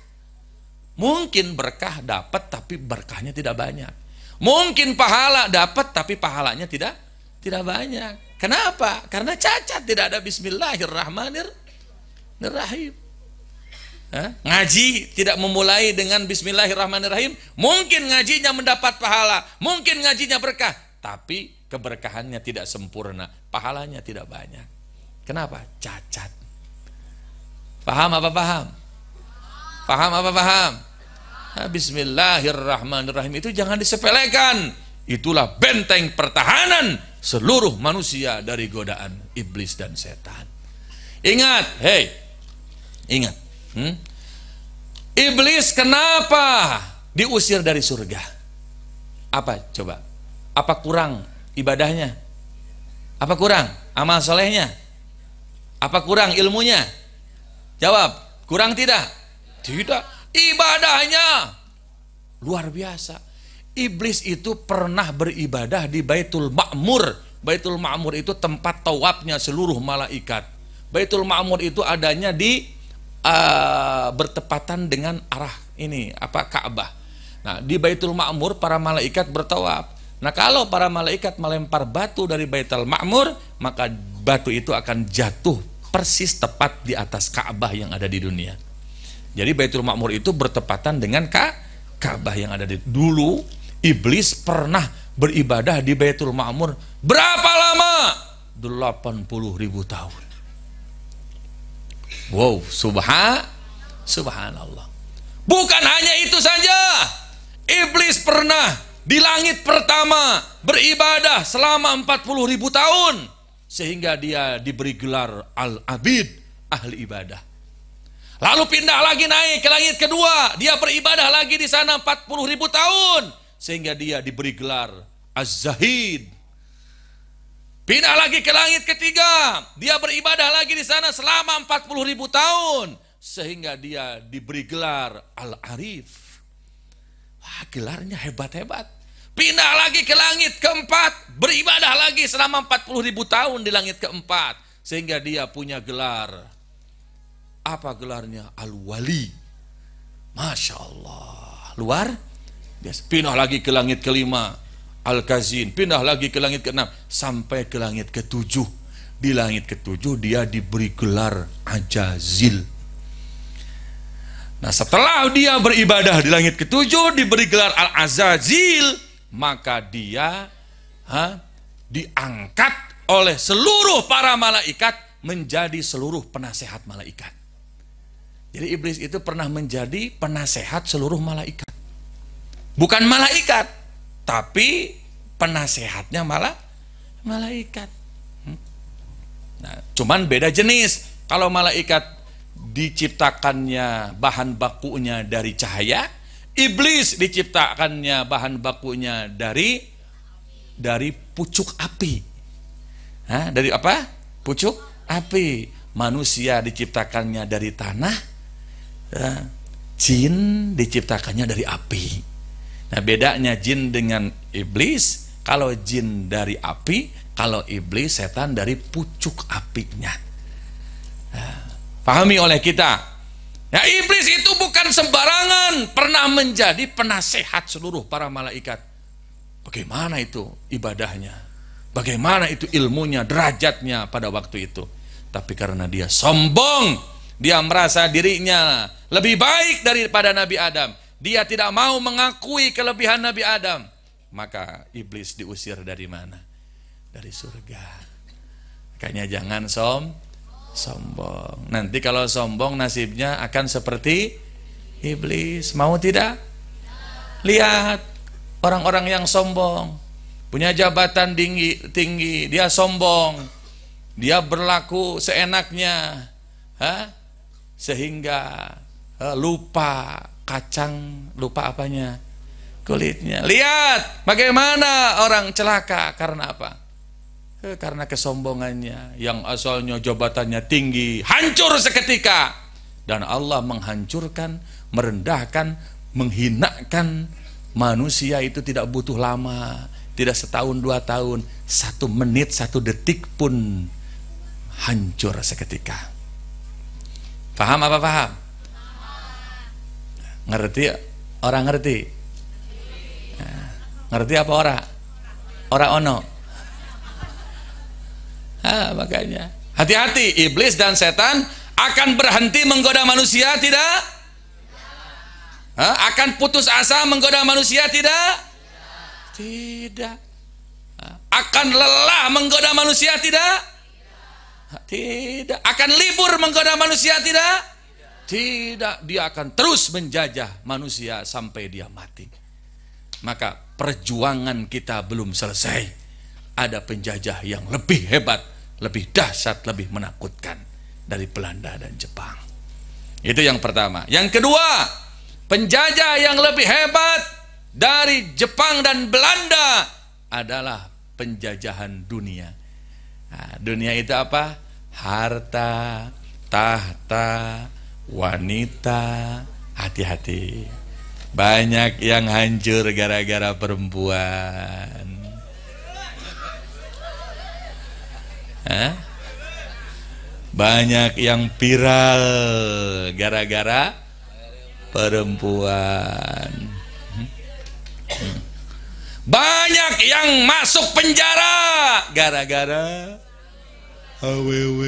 Mungkin berkah dapat tapi berkahnya tidak banyak. Mungkin pahala dapat tapi pahalanya tidak banyak. Kenapa? Karena cacat, tidak ada Bismillahirrahmanirrahim. Ngaji tidak memulai dengan Bismillahirrahmanirrahim, mungkin ngajinya mendapat pahala, mungkin ngajinya berkah, tapi keberkahannya tidak sempurna, pahalanya tidak banyak. Kenapa? Cacat. Paham apa paham? Paham apa paham? Bismillahirrahmanirrahim itu jangan disepelekan. Itulah benteng pertahanan seluruh manusia dari godaan iblis dan setan. Ingat, ingat. Iblis kenapa diusir dari surga? Apa coba? Apa kurang ibadahnya? Apa kurang amal solehnya? Apa kurang ilmunya? Jawab, kurang tidak? Tidak. Ibadahnya luar biasa. Iblis itu pernah beribadah di Baitul Ma'mur. Baitul Ma'mur itu tempat tawafnya seluruh malaikat. Baitul Ma'mur itu adanya di bertepatan dengan arah ini Ka'bah. Nah, di Baitul Ma'mur para malaikat bertawaf. Nah, kalau para malaikat melempar batu dari Baitul Ma'mur, maka batu itu akan jatuh persis tepat di atas Ka'bah yang ada di dunia. Jadi Baitul Ma'mur itu bertepatan dengan Ka'bah yang ada di dulu. Iblis pernah beribadah di Baitul Ma'mur berapa lama? 80.000 tahun. Wow, subhanallah. Bukan hanya itu saja. Iblis pernah di langit pertama beribadah selama 40.000 tahun, sehingga dia diberi gelar Al-Abid, ahli ibadah. Lalu pindah lagi naik ke langit kedua, dia beribadah lagi di sana 40.000 tahun, sehingga dia diberi gelar Az-Zahid. Pindah lagi ke langit ketiga, dia beribadah lagi di sana selama 40.000 tahun, sehingga dia diberi gelar Al-Arif. Wah, gelarnya hebat-hebat. Pindah lagi ke langit keempat, beribadah lagi selama 40.000 tahun di langit keempat, sehingga dia punya gelar. Apa gelarnya? Al-Wali. Masya Allah, luar biasa. Pindah lagi ke langit kelima, Al-Kazin. Pindah lagi ke langit keenam, sampai ke langit ketujuh. Di langit ketujuh dia diberi gelar Ajazil. Nah, setelah dia beribadah di langit ketujuh, diberi gelar Al-Azazil, maka dia diangkat oleh seluruh para malaikat menjadi seluruh penasehat malaikat. Jadi iblis itu pernah menjadi penasehat seluruh malaikat. Bukan malaikat, tapi penasehatnya malah malaikat. Nah, cuman beda jenis. Kalau malaikat diciptakannya bahan bakunya dari cahaya, iblis diciptakannya bahan bakunya dari pucuk api. Dari apa? Pucuk api. Manusia diciptakannya dari tanah, jin diciptakannya dari api. Nah, bedanya jin dengan iblis, kalau jin dari api, kalau iblis setan dari pucuk apinya. Pahami oleh kita. Ya, iblis itu bukan sembarangan, pernah menjadi penasehat seluruh para malaikat. Bagaimana itu ibadahnya? Bagaimana itu ilmunya, derajatnya pada waktu itu? Tapi karena dia sombong, dia merasa dirinya lebih baik daripada Nabi Adam. Dia tidak mau mengakui kelebihan Nabi Adam. Maka iblis diusir dari mana? Dari surga. Makanya jangan sombong. Nanti kalau sombong nasibnya akan seperti iblis. Mau tidak? Lihat orang-orang yang sombong, punya jabatan tinggi, dia sombong, dia berlaku seenaknya, sehingga lupa apanya? Kulitnya. Lihat bagaimana orang celaka karena apa? Karena kesombongannya. Yang asalnya jabatannya tinggi, hancur seketika. Dan Allah menghancurkan, merendahkan, menghinakan manusia itu tidak butuh lama. Tidak setahun, 2 tahun, 1 menit, 1 detik pun hancur seketika. Paham apa paham? Ngerti? Orang ngerti? Ngerti apa orang? Orang ono. Makanya hati-hati, iblis dan setan akan berhenti menggoda manusia tidak? Akan putus asa menggoda manusia tidak? Tidak. Akan lelah menggoda manusia tidak? Tidak. Akan libur menggoda manusia tidak? Tidak. Dia akan terus menjajah manusia sampai dia mati. Maka perjuangan kita belum selesai. Ada penjajah yang lebih hebat, lebih dahsyat, lebih menakutkan dari Belanda dan Jepang. Itu yang pertama. Yang kedua, penjajah yang lebih hebat dari Jepang dan Belanda adalah penjajahan dunia. Nah, dunia itu apa? Harta, tahta, wanita. Hati-hati, banyak yang hancur gara-gara perempuan. Banyak yang viral gara-gara perempuan. Banyak yang masuk penjara gara-gara AWW.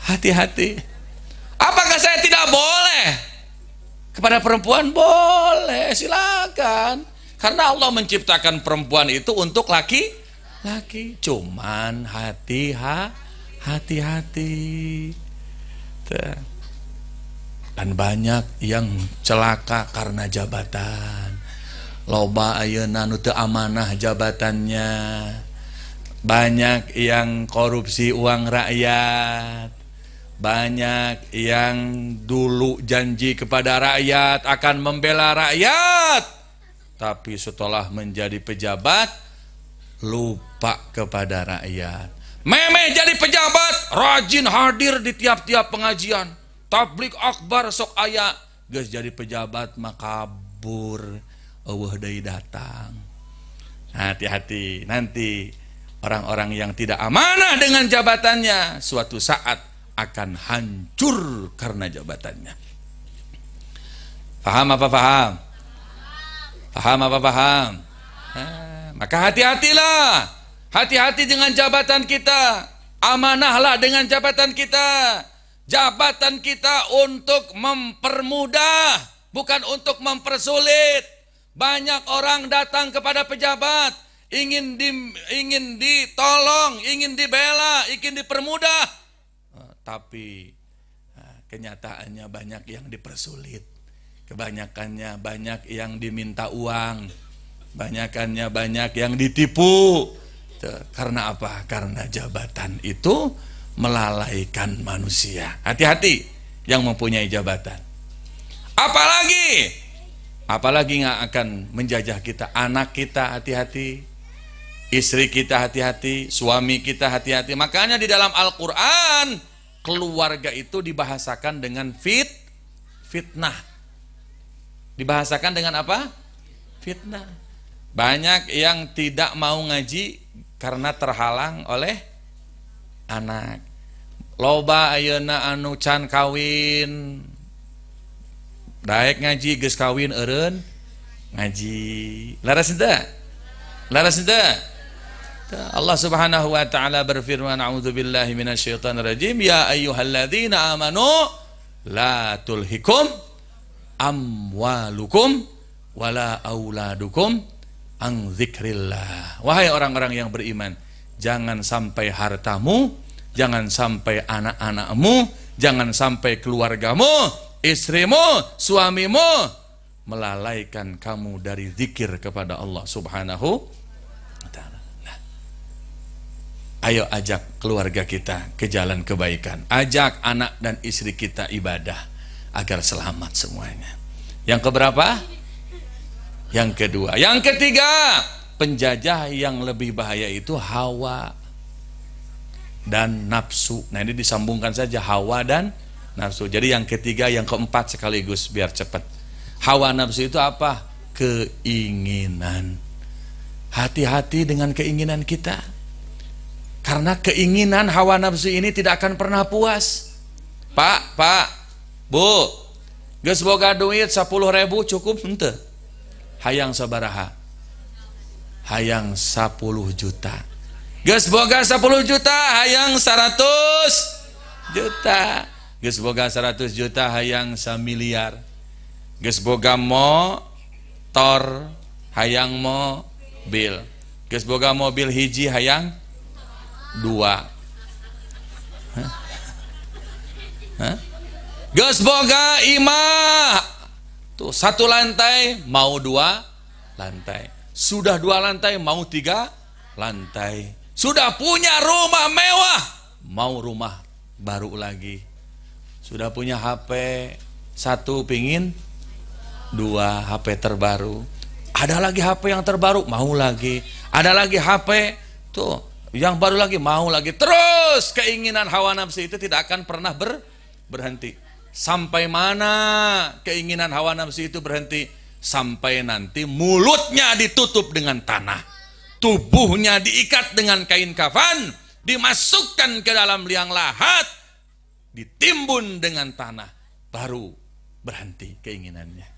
Hati-hati. Apakah saya tidak boleh kepada perempuan? Boleh, silakan. Karena Allah menciptakan perempuan itu untuk laki-laki. Cuman hati-hati. Dan banyak yang celaka karena jabatan. Loba ayeuna nu teu amanah jabatannya. Banyak yang korupsi uang rakyat. Banyak yang dulu janji kepada rakyat akan membela rakyat, tapi setelah menjadi pejabat lupa kepada rakyat. Memeh jadi pejabat, rajin hadir di tiap-tiap pengajian, tablik akbar sok aya, geus jadi pejabat makabur, eueuh deui datang. Hati-hati, nanti orang-orang yang tidak amanah dengan jabatannya suatu saat akan hancur karena jabatannya. Paham apa paham? Paham apa paham? Maka hati-hatilah. Hati-hati dengan jabatan kita. Amanahlah dengan jabatan kita. Jabatan kita untuk mempermudah, bukan untuk mempersulit. Banyak orang datang kepada pejabat, ingin ditolong, ingin dibela, ingin dipermudah. Tapi kenyataannya banyak yang dipersulit. Kebanyakannya banyak yang diminta uang. Banyakannya banyak yang ditipu. Karena apa? Karena jabatan itu melalaikan manusia. Hati-hati yang mempunyai jabatan. Apalagi nggak akan menjajah kita. Anak kita hati-hati, istri kita hati-hati, suami kita hati-hati. Makanya di dalam Al-Quran keluarga itu dibahasakan dengan fitnah. Dibahasakan dengan apa? Fitnah. Banyak yang tidak mau ngaji karena terhalang oleh anak. Loba ayeuna anu can kawin, daek ngaji geus kawin eureun ngaji. Laras henteu? Laras henteu? Allah Subhanahu wa taala berfirman, a'udzubillahi minasyaitonir rajim, ya ayyuhalladzina amanu la tulhikum amwalukum wala auladukum an dzikrillah. Wahai orang-orang yang beriman, jangan sampai hartamu, jangan sampai anak-anakmu, jangan sampai keluargamu, istrimu, suamimu melalaikan kamu dari zikir kepada Allah Subhanahu wa taala. Ayo ajak keluarga kita ke jalan kebaikan. Ajak anak dan istri kita ibadah agar selamat semuanya. Yang keberapa? Yang kedua. Yang ketiga, penjajah yang lebih bahaya itu hawa dan nafsu. Nah, ini disambungkan saja, hawa dan nafsu. Jadi yang ketiga, yang keempat sekaligus biar cepat. Hawa nafsu itu apa? Keinginan. Hati-hati dengan keinginan kita. Karena keinginan hawa nafsu ini tidak akan pernah puas. Pak, Bu, geus boga duit 10.000 cukup henteu? Hayang sabaraha? Hayang 10 juta. Geus boga 10 juta, hayang 100 juta. Geus boga 100 juta, hayang 1 miliar. Geus boga motor, hayang mobil. Geus boga mobil hiji, hayang 2. Geus boga imah. Tuh 1 lantai mau 2 lantai. Sudah 2 lantai mau 3 lantai. Sudah punya rumah mewah mau rumah baru lagi. Sudah punya HP 1 pingin 2 HP terbaru. Ada lagi HP yang terbaru mau lagi. Ada lagi HP tuh yang baru lagi mau lagi. Terus keinginan hawa nafsu itu tidak akan pernah berhenti. Sampai mana keinginan hawa nafsu itu berhenti? Sampai nanti mulutnya ditutup dengan tanah, tubuhnya diikat dengan kain kafan, dimasukkan ke dalam liang lahat, ditimbun dengan tanah, baru berhenti keinginannya.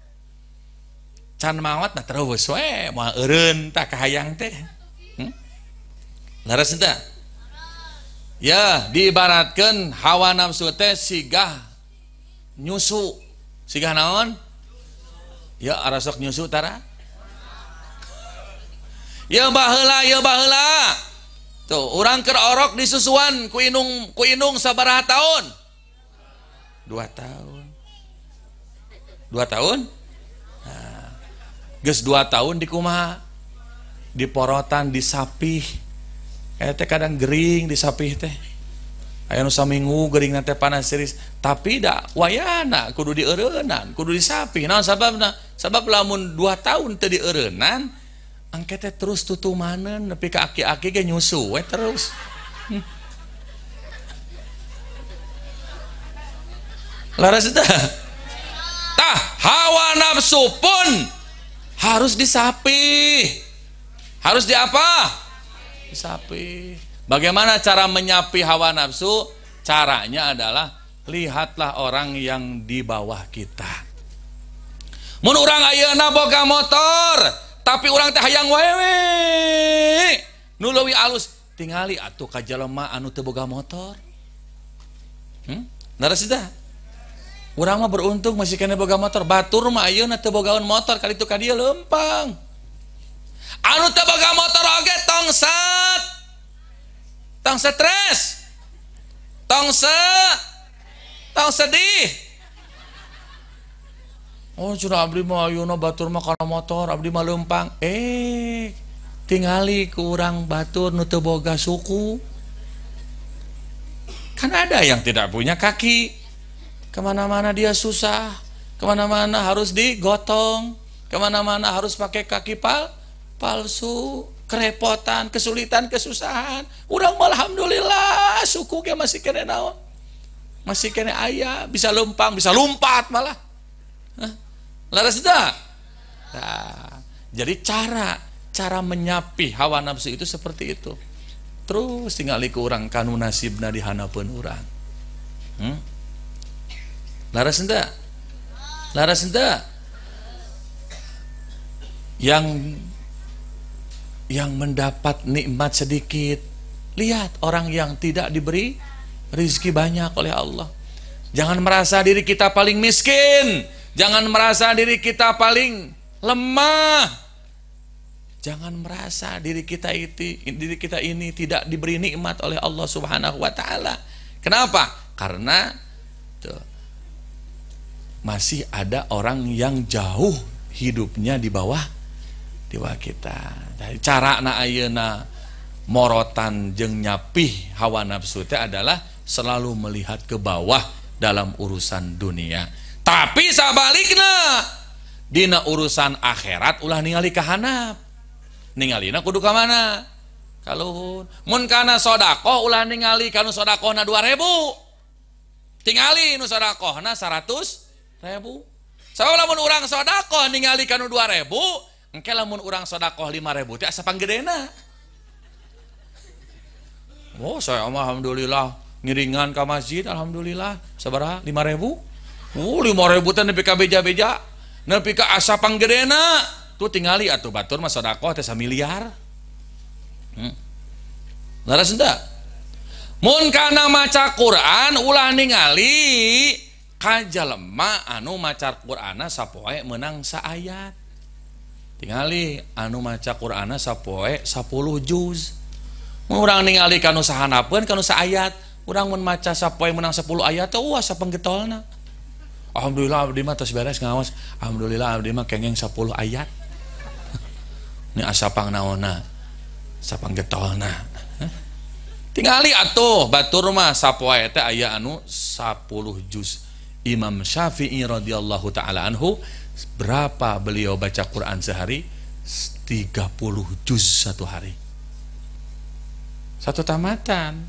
Can mawat nah terus we moal eureun tak kahayang teh. Laras teh. Ya, diibaratkeun hawa nafsu teh sigah nyusu. Sigah naon? Ya arasok nyusu tara. Ya baheula, ya baheula. Tuh, urang keur orok disusuan ku inung sabaraha taun? 2 tahun. 2 tahun? Nah, geus 2 tahun dikumaha? Diporotan, disapih. Teh kadang gering disapih teh. Aya nu saminggu gering teh panas serius, tapi da wayana kudu dieureunnan, kudu disapih. Naon sababna? Sabab lamun 2 tahun teu dieureunnan, engke teh terus tutumaneun nepi ka aki-aki ge nyusu we terus. Laras tah. Tah hawa nafsu pun harus disapih. Harus di apa? Disapih. Bagaimana cara menyapi hawa nafsu? Caranya adalah lihatlah orang yang di bawah kita. Mun urang ayeuna boga motor, tapi urang teh hayang wewe. Nu leuwih alus tingali atuh ka jelema anu teu boga motor. Naras teh. Urang mah beruntung masih kena boga motor. Batur mah ayeuna teu bogaeun motor, kali itu ka dieu leumpang. Anu teu boga motor oge tong stres, tong sedih. Oh cenah abdi mah ayeuna batur mah kana motor, abdi mah leumpang. Tingali ku urang batur nu teu boga suku. Kan ada yang tidak punya kaki, kemana-mana dia susah, kemana-mana harus digotong, kemana-mana harus pakai kaki palsu. Kerepotan, kesulitan, kesusahan. Urang mah alhamdulillah suku ge masih kena naon? Masih kena aya, bisa lempang, bisa lompat malah. Laras dah. Nah, jadi cara menyapi hawa nafsu itu seperti itu. Terus tinggal ku urang kanu nasibna dihanapeun urang. Laras dah. Laras dah. Yang mendapat nikmat sedikit. Lihat orang yang tidak diberi rezeki banyak oleh Allah. Jangan merasa diri kita paling miskin. Jangan merasa diri kita paling lemah. Jangan merasa diri kita ini tidak diberi nikmat oleh Allah Subhanahu wa taala. Kenapa? Karena masih ada orang yang jauh hidupnya di bawah kita. Jadi carana ayeuna morotan jeung nyapih hawa nafsu teh adalah selalu melihat ke bawah dalam urusan dunia. Tapi sabalikna dina urusan akhirat ulah ningali ka handap. Ningalina kudu ka mana? Ka luhur. Mun kana sedekah ulah ningali kanu sedekahna 2000. Tingali nu sedekahna 100.000. Sabab lamun urang sedekah ningali kanu 2000, engke lamun urang sedekah 5.000 teh asa panggedena. Oh, saya alhamdulillah ngiringan ka masjid alhamdulillah sabaraha 5.000. Oh, 5.000 teh nepi ka beja-beja, nepi ka asa panggedena. Tuh tingali atuh batur mah sedekah teh 1 miliar. Laras henteu? Mun kana maca Quran ulah ningali ka jalema anu maca Qur'ana sapoe meunang saayat. Tingali anu maca Qur'ana sapoe 10 juz. Mun urang ningali kanu sahanapeun kanu saayat, urang mun maca sapoe meunang 10 ayat teh wah sapenggetolna. Alhamdulillah abdi mah tos beres ngawas. Alhamdulillah abdi mah kengeng 10 ayat. Ini asapang naona. Sapang getolna. Tingali atuh batur mah sapoe teh aya anu 10 juz. Imam Syafi'i radhiyallahu taala anhu berapa beliau baca Quran sehari? 30 juz satu hari. Satu tamatan.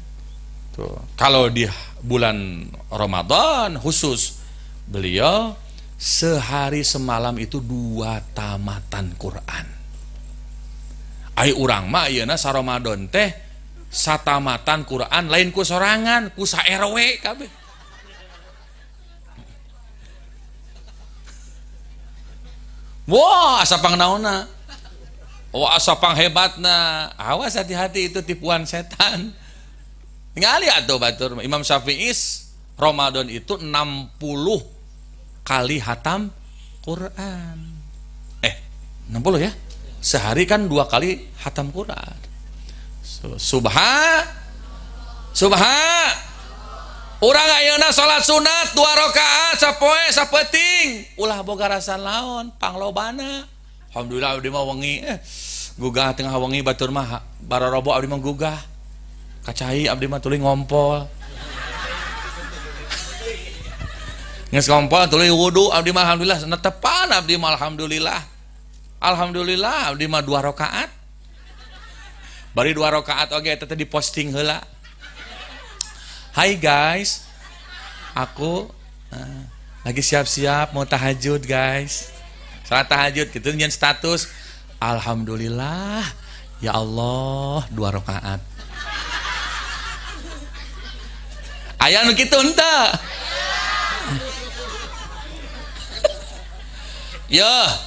Tuh. Kalau di bulan Ramadan khusus beliau sehari semalam itu 2 tamatan Quran. Ai urang mah ayeuna sa Ramadan teh satamatan Quran lain ku sorangan, ku sa RW kabeh. Wah, asapang naonna. Wah, asapang hebatna. Awas hati-hati itu tipuan setan. Ningali atuh batur Imam Syafi'i Ramadan itu 60 kali hatam Quran. 60 ya? Sehari kan 2 kali hatam Quran. Subha urang ayeuna salat sunat 2 rakaat sapoe sapeting ulah boga rasa laon panglobana. Alhamdulillah abdi mah wengi gugah tengah wengi batur mah barorobo abdi mah gugah kacai abdi mah tuluy ngompol geus ngompol tuluy wudu abdi mah alhamdulillah netepan abdi mah alhamdulillah abdi mah 2 rakaat bari 2 rakaat oge eta teh diposting heula. Hai guys, aku lagi siap-siap mau tahajud guys. Salat tahajud gitu nyen status. Alhamdulillah, ya Allah 2 rakaat. Aya nu kitu henteu? Ya,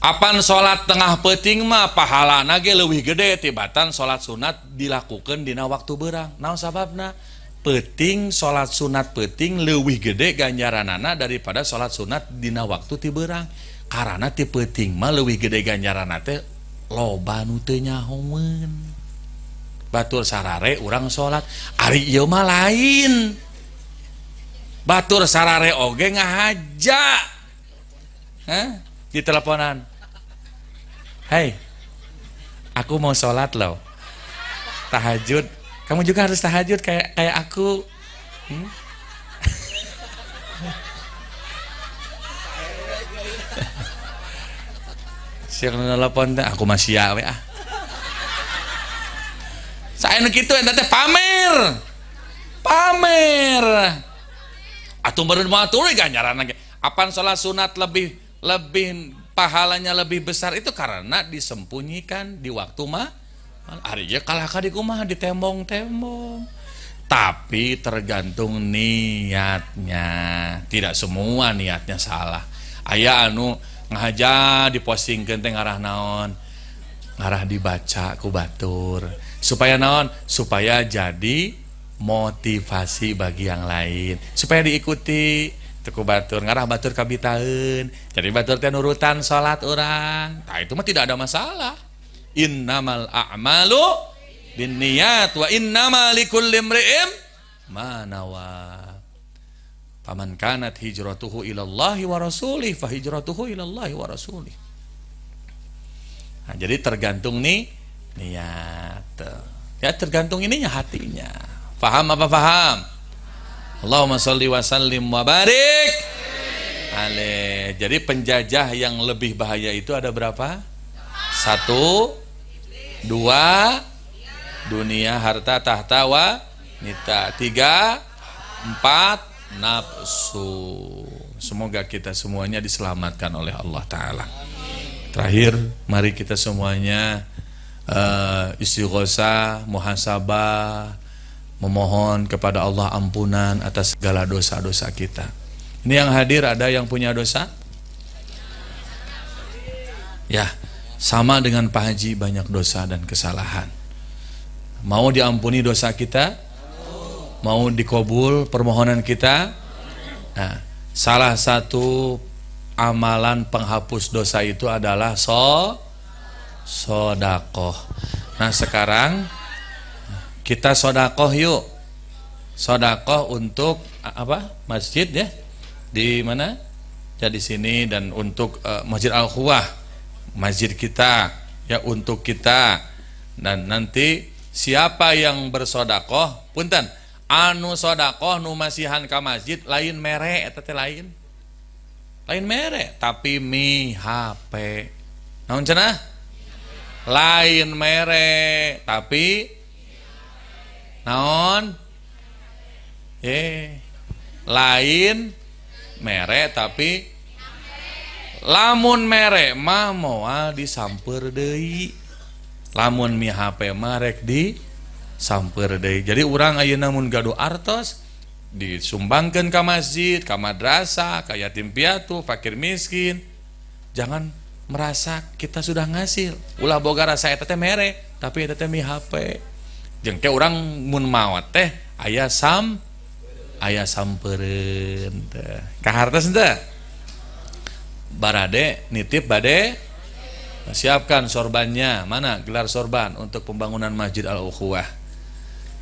apan salat tengah peuting mah pahalana ge leuwih gede tibatan salat sunat dilakukeun dina waktu beurang. Naon sababna? Peuting salat sunat peuting leuwih gede ganjaranana daripada salat sunat dina waktu ti beurang. Karana ti peuting mah leuwih gede ganjaranna teh loba nu teu nyahoeun. Batur sarare urang salat, ari ieu mah lain. Batur sarare oge ngahaja. Di teleponan. Hei, aku mau salat loh. Tahajud. Kamu juga harus tahajud kayak aku. Siapa nelpon teh? Aku masih ya we ah. Saya nu kitu eta teh pamer. Atuh meureun moal tuluy ganjaranna ge. Apan salat sunat lebih pahalanya lebih besar itu karena disembunyikan di waktu mah hari aja kalah ka di kumaha ditembong-tembong. Tapi tergantung niatnya. Tidak semua niatnya salah. Aya anu ngahaja dipostingkeun teh ngarah naon? Ngarah dibaca ku batur. Supaya naon? Supaya jadi motivasi bagi yang lain. Supaya diikuti. Teu ku batur ngarah batur kabitaeun. Jadi batur teh nurutan salat urang. Tah itu mah tidak ada masalah. Innamal a'malu binniyat wa innamal likulli imri'in ma nawa. Faman kanat hijratuhu ilallahi wa rasulih fa hijratuhu ilallahi wa rasulih. Nah, jadi tergantung nih niat. Ya tergantung ininya hatinya. Faham apa faham? Allahumma sholli wa sallim wa barik alaih. Jadi penjajah yang lebih bahaya itu ada berapa? 1, 2, dunia, harta, tahta, wanita. 3, 4, nafsu. Semoga kita semuanya diselamatkan oleh Allah Ta'ala. Terakhir, mari kita semuanya istighosah, muhasabah, memohon kepada Allah ampunan atas segala dosa-dosa kita. Ini yang hadir ada yang punya dosa? Ya. Sama dengan Pak Haji banyak dosa dan kesalahan. Mau diampuni dosa kita? Mau dikabul permohonan kita? Nah, salah satu amalan penghapus dosa itu adalah sodakoh. Nah sekarang kita sodakoh yuk. Sodakoh untuk apa? Masjid ya. di mana? Ya di sini, dan untuk Masjid Al-Ukhuwah, masjid kita ya, untuk kita. Dan nanti siapa yang bersodakoh, punten, anu sodakoh nu masihan ka masjid lain mere, eta teh lain mere, tapi mi HP naon cenah, lain mere tapi naon lain mere tapi lamun mere mah moal disamper deui, lamun mi HP mah rek disamper deui. Jadi urang ayeuna mun gaduh artos disumbangkeun ka masjid, ka madrasah, ka yatim piatu, fakir miskin. Jangan merasa kita sudah ngasil, ulah boga rasa eta teh mere tapi eta teh mi HP. Jeung ke urang mun maot teh aya sampeureun teh. Ka hartos teh. Barade nitip bade siapkan sorbannya. Mana gelar sorban untuk pembangunan Masjid Al-Ukhuwah.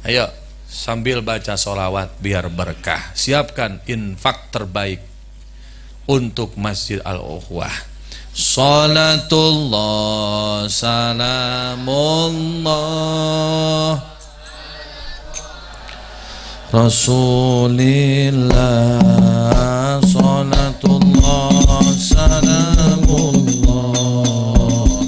Ayo sambil baca sholawat biar berkah. Siapkan infak terbaik untuk Masjid Al-Ukhuwah. Salatullah salamullah Rasulillah, salatullah salamullah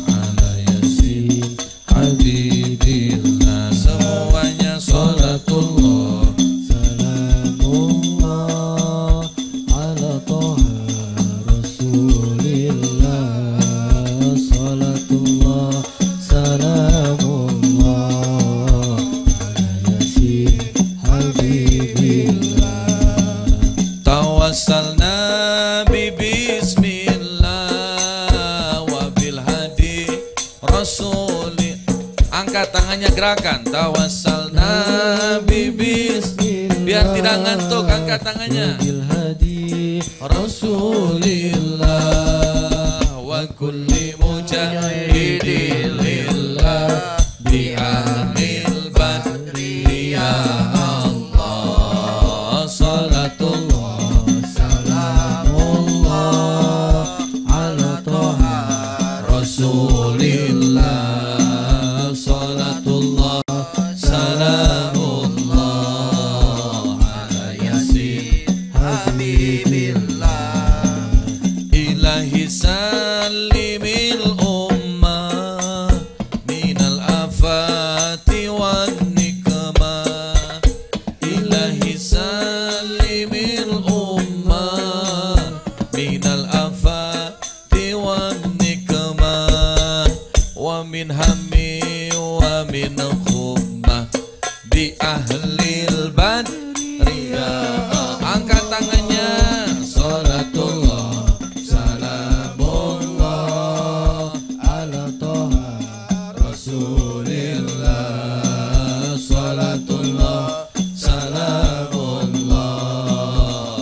ala yasin habibillah. Semuanya salatullah salamullah ala toha rasulillah, salatullah salamullah ala yasin habibillah. Tawassalna bi bismillah wa bil hadi rasuli. Angkat tangannya gerakan. Tawassalna bi bismillah, biar tidak ngantuk, angkat tangannya. Bil hadi Rasulillah wa kulli mujahidin lillah bi ahlil badri ya Allah. Salatullah salamullah ala toha Rasulillah, salatullah salamullah ala yasin habibillah. Ilahi salimil ummah minal afati wan nikmah. Ilahi salimil ummah minal afati wan nikmah, wa min hammi wa min khummah bi ahlil badri ya. Angkat tangannya. Salatullah salamullah ala toha Rasulillah, salatullah salamullah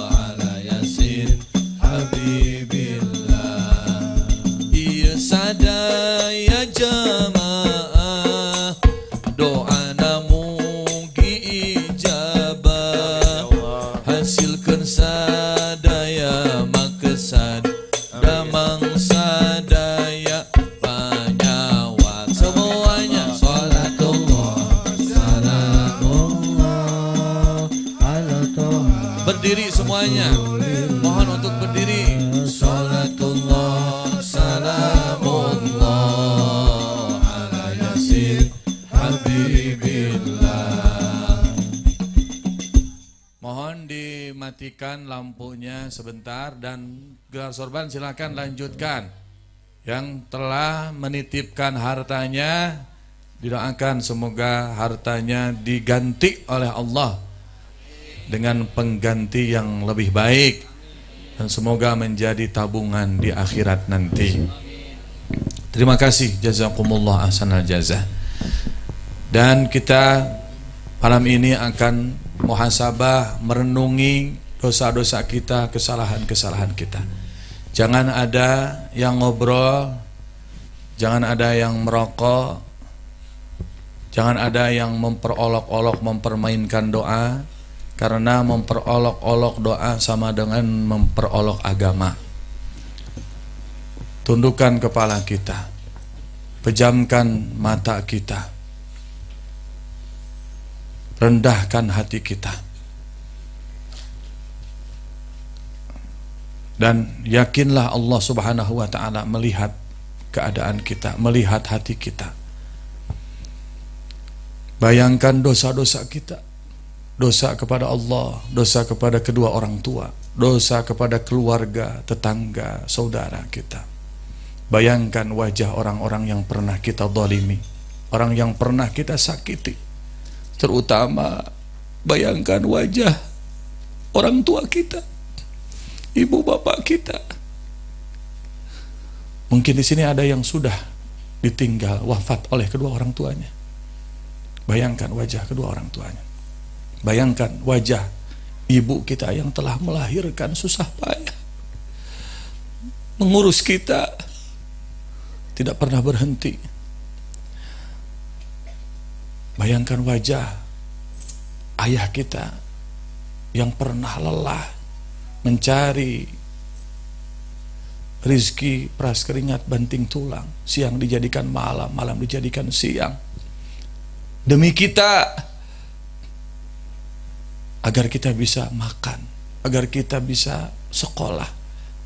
ala yasin habibillah. Iya sadaya jamaah doana mugi ijabah, hasilkeun sadaya maksad damang sadaya panyawat. Semuanya salatullah salamullah ala toha. berdiri semuanya, mohon untuk berdiri. Salatullah salamullah ala yasin habibillah. Mohon dimatikan lampunya sebentar dan gelar sorban silakan lanjutkan. Yang telah menitipkan hartanya didoakan semoga hartanya diganti oleh Allah dengan pengganti yang lebih baik, dan semoga menjadi tabungan di akhirat nanti. Terima kasih, jazakumullah ahsanal jazah. Dan kita malam ini akan muhasabah, merenungi dosa-dosa kita, kesalahan-kesalahan kita. Jangan ada yang ngobrol, jangan ada yang merokok, jangan ada yang memperolok-olok, mempermainkan doa. Karena memperolok-olok doa sama dengan memperolok agama. Tundukkan kepala kita, pejamkan mata kita, rendahkan hati kita, dan yakinlah Allah Subhanahu wa ta'ala melihat keadaan kita, melihat hati kita. Bayangkan dosa-dosa kita, dosa kepada Allah, dosa kepada kedua orang tua, dosa kepada keluarga, tetangga, saudara kita. Bayangkan wajah orang-orang yang pernah kita zalimi, orang yang pernah kita sakiti. Terutama bayangkan wajah orang tua kita, ibu bapak kita. Mungkin di sini ada yang sudah ditinggal wafat oleh kedua orang tuanya. Bayangkan wajah kedua orang tuanya. Bayangkan wajah ibu kita yang telah melahirkan susah payah, mengurus kita, tidak pernah berhenti. Bayangkan wajah ayah kita yang pernah lelah mencari rizki peras keringat banting tulang, siang dijadikan malam, malam dijadikan siang, demi kita, agar kita bisa makan, agar kita bisa sekolah,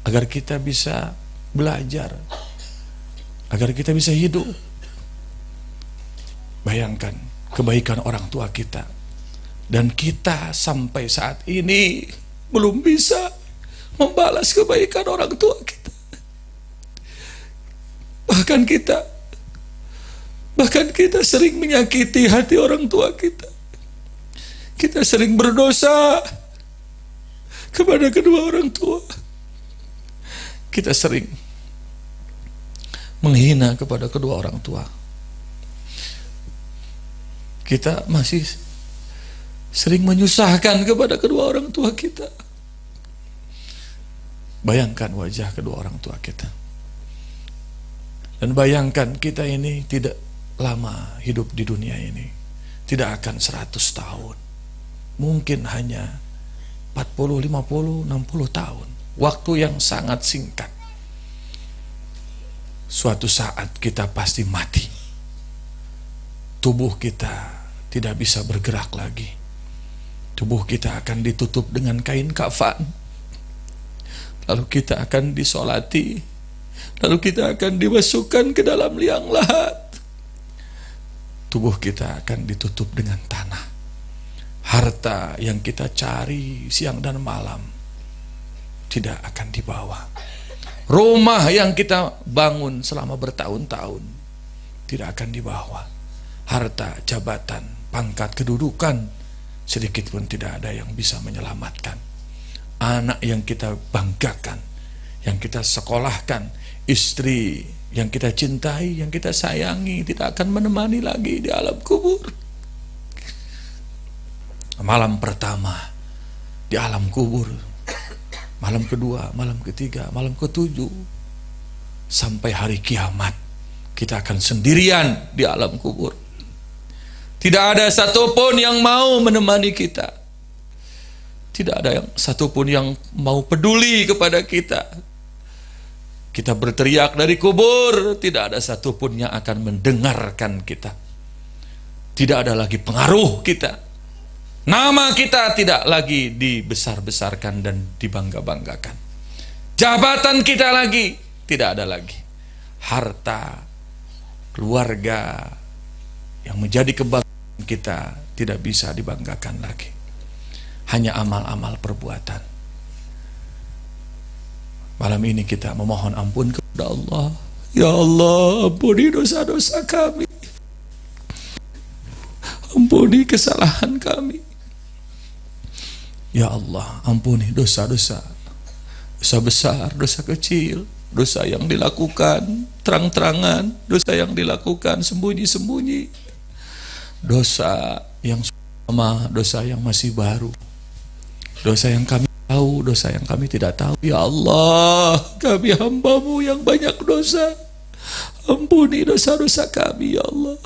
agar kita bisa belajar, agar kita bisa hidup. Bayangkan kebaikan orang tua kita, dan kita sampai saat ini belum bisa membalas kebaikan orang tua kita. Bahkan kita sering menyakiti hati orang tua kita. Kita sering berdosa kepada kedua orang tua. Kita sering menghina kepada kedua orang tua. Kita masih sering menyusahkan kepada kedua orang tua kita. Bayangkan wajah kedua orang tua kita. Dan bayangkan kita ini tidak lama hidup di dunia ini. Tidak akan 100 tahun. Mungkin hanya 40, 50, 60 tahun. Waktu yang sangat singkat. Suatu saat kita pasti mati. Tubuh kita tidak bisa bergerak lagi. Tubuh kita akan ditutup dengan kain kafan. Lalu kita akan disolati. Lalu kita akan dimasukkan ke dalam liang lahat. Tubuh kita akan ditutup dengan tanah. Harta yang kita cari siang dan malam tidak akan dibawa. Rumah yang kita bangun selama bertahun-tahun tidak akan dibawa. Harta, jabatan, pangkat, kedudukan sedikit pun tidak ada yang bisa menyelamatkan. Anak yang kita banggakan, yang kita sekolahkan, istri yang kita cintai, yang kita sayangi tidak akan menemani lagi di alam kubur. Malam pertama di alam kubur, malam kedua, malam ketiga, malam ketujuh, sampai hari kiamat kita akan sendirian di alam kubur. Tidak ada satupun yang mau menemani kita. Tidak ada yang satupun yang mau peduli kepada kita. Kita berteriak dari kubur, tidak ada satupun yang akan mendengarkan kita. Tidak ada lagi pengaruh kita. Nama kita tidak lagi dibesar-besarkan dan dibangga-banggakan. Jabatan kita lagi tidak ada lagi. Harta, keluarga yang menjadi kebanggaan kita tidak bisa dibanggakan lagi. Hanya amal-amal perbuatan. Malam ini kita memohon ampun kepada Allah. Ya Allah, ampuni dosa-dosa kami. Ampuni kesalahan kami. Ya Allah, ampuni dosa-dosa. Dosa besar, dosa kecil, dosa yang dilakukan terang-terangan, dosa yang dilakukan sembunyi-sembunyi, dosa yang lama, dosa yang masih baru, dosa yang kami tahu, dosa yang kami tidak tahu. Ya Allah, kami hamba-Mu yang banyak dosa. Ampuni dosa-dosa kami, ya Allah.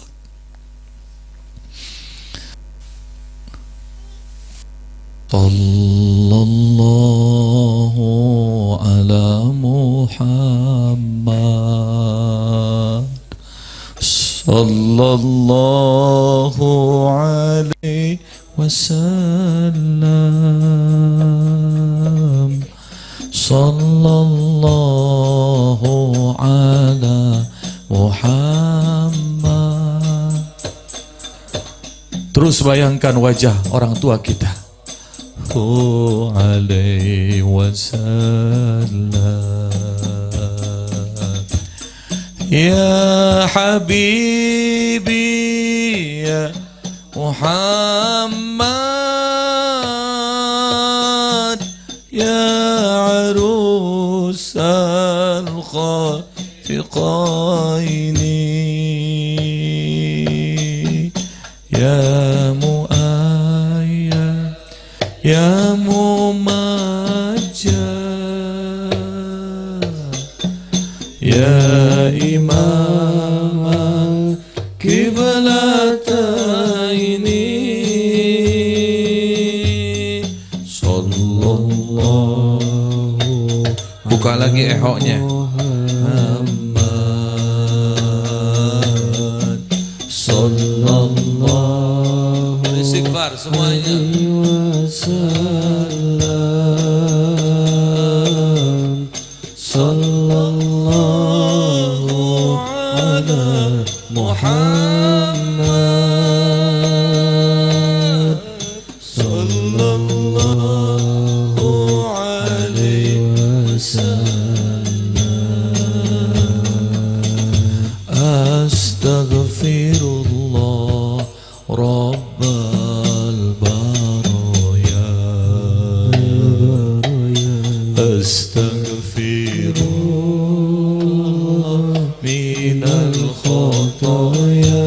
Sallallahu ala Muhammad. Sallallahu alaihi wasallam. Sallallahu ala Muhammad. Terus bayangkan wajah orang tua kita. Alaihi wasallam. Ya Habibi ya Muhammad, ya arusal khafiqaini, ya muayyad, ya mumajjad, ya imam kiblataini. Sallallahu. Buka lagi ehoknya. Muhammad sallallahu istighfar semuanya. Wasallam. Sallallahu ala Muhammad. Sallallahu alaihi wasallam. Astaghfirullah Rabbal baraya. Astaghfirullah minal khataya.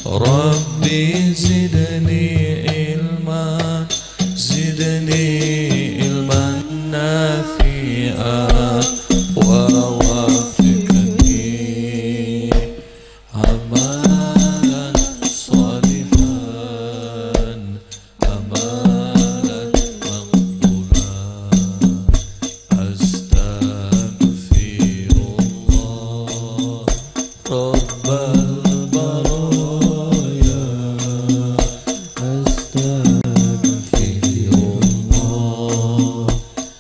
Rabbi zidni ilman, zidni ilman nafi'an, wa wafiqni amalan salihan, amalan maqbulan. Astaghfirullah Rabbal baraya. Astaghfirullah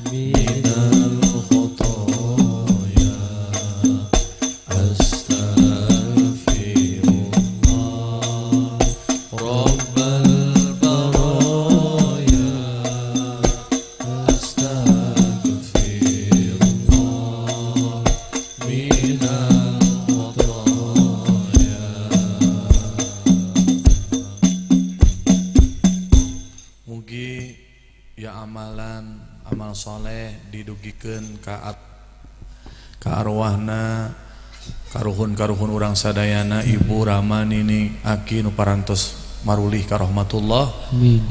minal khataya. Astaghfirullah Rabbal baraya. Astaghfirullah minal khataya. Mugi ya amalan amal soleh didugikeun ka arwahna, karuhun-karuhun urang sadayana, Ibu Rama Nini Aki nu parantos marulih ka rahmatullah. Amin.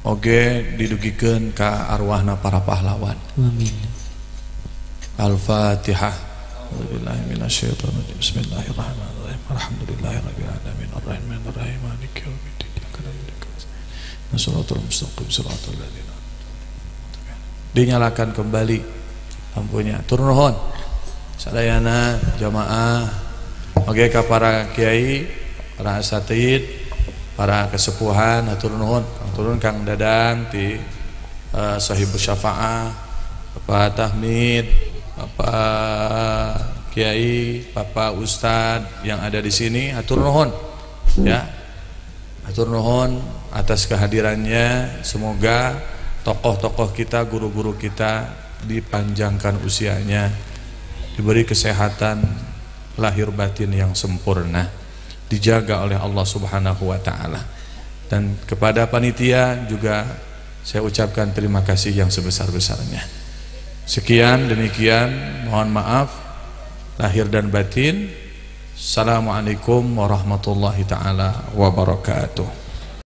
Oge didugikeun ka arwahna para pahlawan. Amin. Al-Fatihah. A'udzubillahi minasyaitonir rajim. Bismillahirrahmanirrahim. Alhamdulillahirabbil alamin arrahmanir rahim maliki yaumiddin. Iyyaka na'budu wa iyyaka nasta'in. Shiratal mustaqim shiratal ladzina. Dinyalakan kembali lampunya. Turun nuhun. Sadayana jamaah, oge ka para kiai, para asatid, para kesepuhan, hatur nuhun. Turun Kang Dadang ti Sahibus Syafa'ah, Bapak Tahmid, Bapak Kiai, Bapak Ustad yang ada di sini, hatur nuhun. Ya. Hatur nuhun atas kehadirannya. Semoga tokoh-tokoh kita, guru-guru kita dipanjangkan usianya, diberi kesehatan lahir batin yang sempurna, dijaga oleh Allah Subhanahu wa taala. Dan kepada panitia juga saya ucapkan terima kasih yang sebesar-besarnya. Sekian demikian, mohon maaf lahir dan batin. Assalamualaikum warahmatullahi taala wabarakatuh.